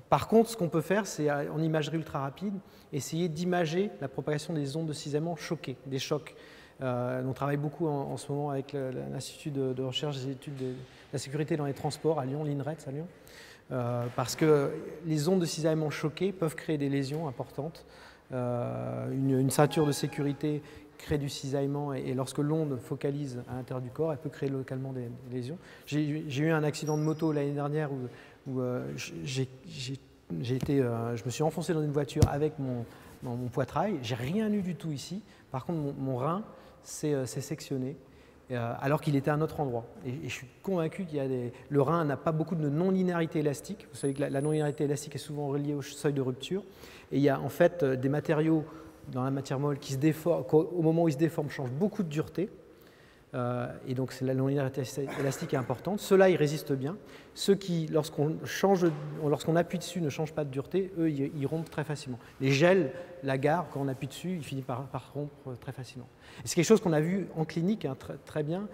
Par contre, ce qu'on peut faire, c'est en imagerie ultra rapide, essayer d'imager la propagation des ondes de cisaillement choquées, des chocs. On travaille beaucoup en ce moment avec l'Institut de recherche des études de la sécurité dans les transports à Lyon, l'INRETS à Lyon, parce que les ondes de cisaillement choquées peuvent créer des lésions importantes. Une ceinture de sécurité crée du cisaillement et lorsque l'onde focalise à l'intérieur du corps, elle peut créer localement des lésions. J'ai eu un accident de moto l'année dernière où je me suis enfoncé dans une voiture avec mon poitrail. J'ai rien eu du tout ici. Par contre, mon rein s'est sectionné alors qu'il était à un autre endroit. Et je suis convaincu le rein n'a pas beaucoup de non-linéarité élastique. Vous savez que la non-linéarité élastique est souvent reliée au seuil de rupture. Et il y a en fait des matériaux dans la matière molle qui se déforment, au moment où ils se déforment, changent beaucoup de dureté. Et donc la non-linéarité élastique est importante. Ceux-là, ils résistent bien. Ceux qui, lorsqu'on appuie dessus, ne changent pas de dureté, eux, ils rompent très facilement. Les gels, l'agar, quand on appuie dessus, il finit par rompre très facilement. Et c'est quelque chose qu'on a vu en clinique très bien.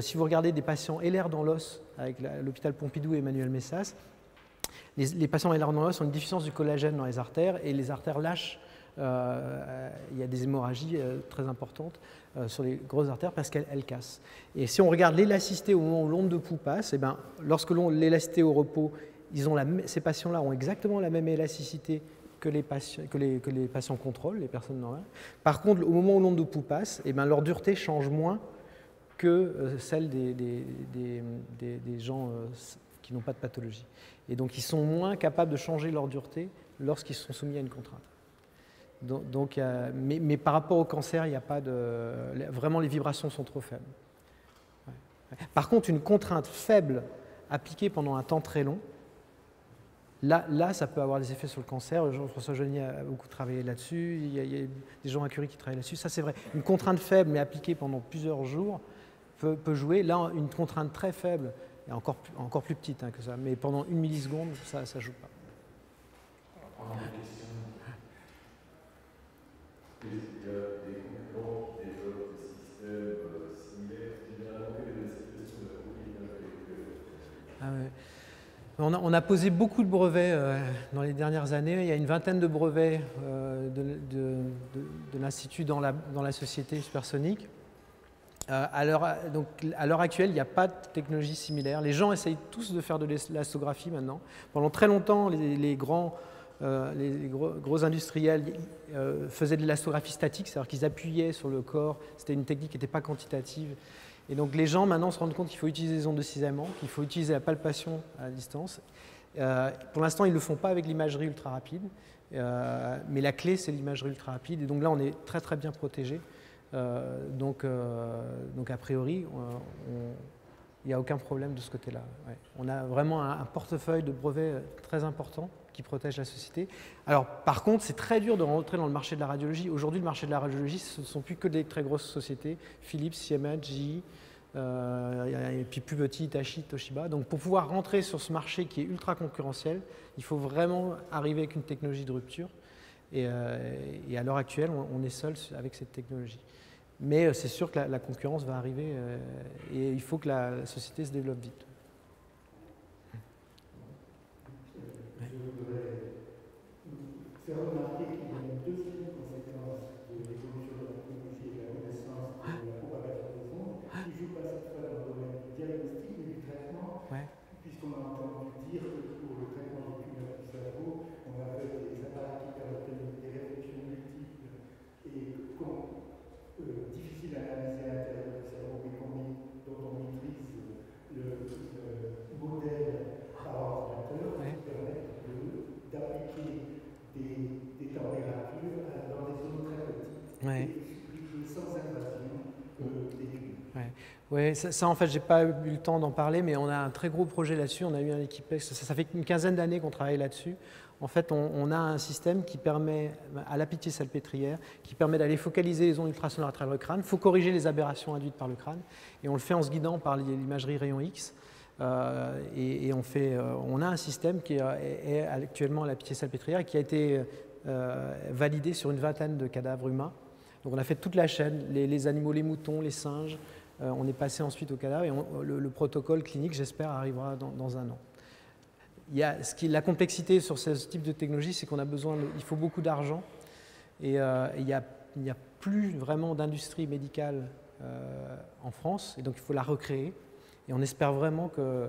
Si vous regardez des patients LR dans l'os avec l'hôpital Pompidou et Emmanuel Messas, les patients LR dans l'os ont une déficience du collagène dans les artères et les artères lâchent. Il y a des hémorragies très importantes sur les grosses artères parce qu'elles cassent. Et si on regarde l'élasticité au moment où l'onde de pouls passe, eh lorsque l'élasticité au repos, ces patients-là ont exactement la même élasticité que les patients contrôlent, les personnes normales. Par contre, au moment où l'onde de pouls passe, eh ben, leur dureté change moins que celle des gens qui n'ont pas de pathologie. Et donc, ils sont moins capables de changer leur dureté lorsqu'ils sont soumis à une contrainte. Donc, mais par rapport au cancer, il n'y a pas de... Vraiment, les vibrations sont trop faibles. Ouais. Par contre, une contrainte faible appliquée pendant un temps très long, là, ça peut avoir des effets sur le cancer. Jean-François Joigny a beaucoup travaillé là-dessus. Il y a des gens à Curie qui travaillent là-dessus. Ça, c'est vrai. Une contrainte faible, mais appliquée pendant plusieurs jours, peut jouer. Là, une contrainte très faible, et encore plus petite que ça, mais pendant 1 milliseconde, ça ne joue pas. On a des questions. Il y a des concurrents qui développent des systèmes similaires, généralement des situations de On a posé beaucoup de brevets dans les dernières années. Il y a une vingtaine de brevets de l'Institut dans la société supersonique. À l'heure actuelle, il n'y a pas de technologie similaire. Les gens essayent tous de faire de l'élastographie maintenant. Pendant très longtemps, les gros industriels faisaient de l'élastographie statique, c'est-à-dire qu'ils appuyaient sur le corps. C'était une technique qui n'était pas quantitative. Et donc les gens maintenant se rendent compte qu'il faut utiliser les ondes de cisaillement, qu'il faut utiliser la palpation à distance. Pour l'instant, ils ne le font pas avec l'imagerie ultra rapide, mais la clé, c'est l'imagerie ultra rapide. Et donc là, on est très très bien protégé. Donc a priori, il n'y a aucun problème de ce côté-là. Ouais. On a vraiment un portefeuille de brevets très important qui protège la société. Alors, par contre, c'est très dur de rentrer dans le marché de la radiologie. Aujourd'hui, le marché de la radiologie, ce ne sont plus que des très grosses sociétés, Philips, Siemens, GE, et puis plus petit, Hitachi, Toshiba. Donc, pour pouvoir rentrer sur ce marché qui est ultra concurrentiel, il faut vraiment arriver avec une technologie de rupture. Et à l'heure actuelle, on est seul avec cette technologie. Mais c'est sûr que la concurrence va arriver et il faut que la société se développe vite. Je voudrais faire remarquer qu'il y a une deuxième conséquence de l'évolution de la technologie et de la connaissance de la propagation des ondes, qui ne joue pas cette fois dans le domaine du diagnostic mais du traitement, puisqu'on a entendu dire que pour le traitement des tumeurs du cerveau, on avait des appareils qui permettaient des réflexions multiples et difficiles à analyser à l'intérieur du cerveau, mais dont on maîtrise le modèle par ordinateur qui permet d'appliquer des températures dans des zones très petites et sans invasion des tumeurs. Oui, ça en fait, je n'ai pas eu le temps d'en parler, mais on a un très gros projet là-dessus. On a eu une équipe, ça fait une quinzaine d'années qu'on travaille là-dessus. En fait, on a un système qui permet, à la pitié-salpêtrière, qui permet d'aller focaliser les ondes ultrasonores à travers le crâne. Il faut corriger les aberrations induites par le crâne, et on le fait en se guidant par l'imagerie rayon X. Et on a un système qui est actuellement à la pitié-salpêtrière et qui a été validé sur une vingtaine de cadavres humains. Donc on a fait toute la chaîne, les animaux, les moutons, les singes. On est passé ensuite au cadavre et le protocole clinique, j'espère, arrivera dans un an. La complexité sur ce type de technologie, c'est qu'on a besoin, il faut beaucoup d'argent et il n'y a plus vraiment d'industrie médicale en France et donc il faut la recréer. Et on espère vraiment que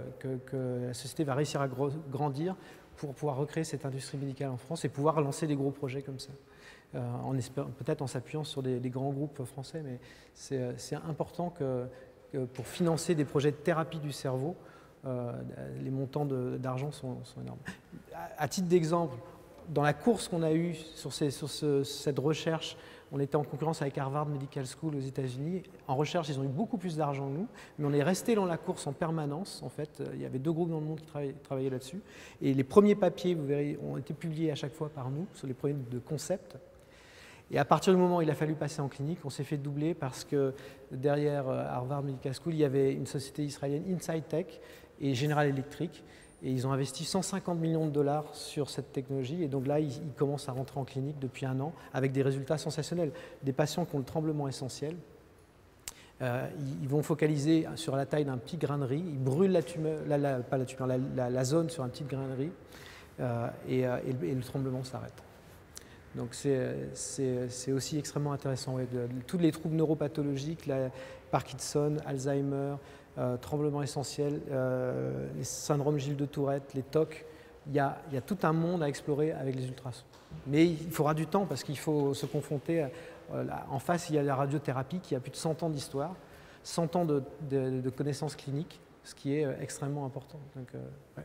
la société va réussir à grandir pour pouvoir recréer cette industrie médicale en France et pouvoir lancer des gros projets comme ça. Peut-être en s'appuyant sur des grands groupes français, mais c'est important que pour financer des projets de thérapie du cerveau, les montants d'argent sont énormes. À titre d'exemple, dans la course qu'on a eue sur cette recherche, on était en concurrence avec Harvard Medical School aux États-Unis. En recherche, ils ont eu beaucoup plus d'argent que nous, mais on est resté dans la course en permanence. En fait, il y avait 2 groupes dans le monde qui travaillaient là-dessus. Et les premiers papiers, vous verrez, ont été publiés à chaque fois par nous sur les projets de concept. Et à partir du moment où il a fallu passer en clinique, on s'est fait doubler parce que derrière Harvard Medical School, il y avait une société israélienne, Inside Tech, et General Electric. Et ils ont investi 150 millions de dollars sur cette technologie. Et donc là, ils commencent à rentrer en clinique depuis 1 an avec des résultats sensationnels. Des patients qui ont le tremblement essentiel, ils vont focaliser sur la taille d'un petit grain de riz. Ils brûlent la zone sur un petit grain de riz et le tremblement s'arrête. Donc c'est aussi extrêmement intéressant. Ouais, tous les troubles neuropathologiques, Parkinson, Alzheimer, tremblement essentiel, les syndromes Gilles de Tourette, les TOC, il y a tout un monde à explorer avec les ultrasons. Mais il faudra du temps parce qu'il faut se confronter. En face, il y a la radiothérapie qui a plus de 100 ans d'histoire, 100 ans de connaissances cliniques, ce qui est extrêmement important. Donc, ouais.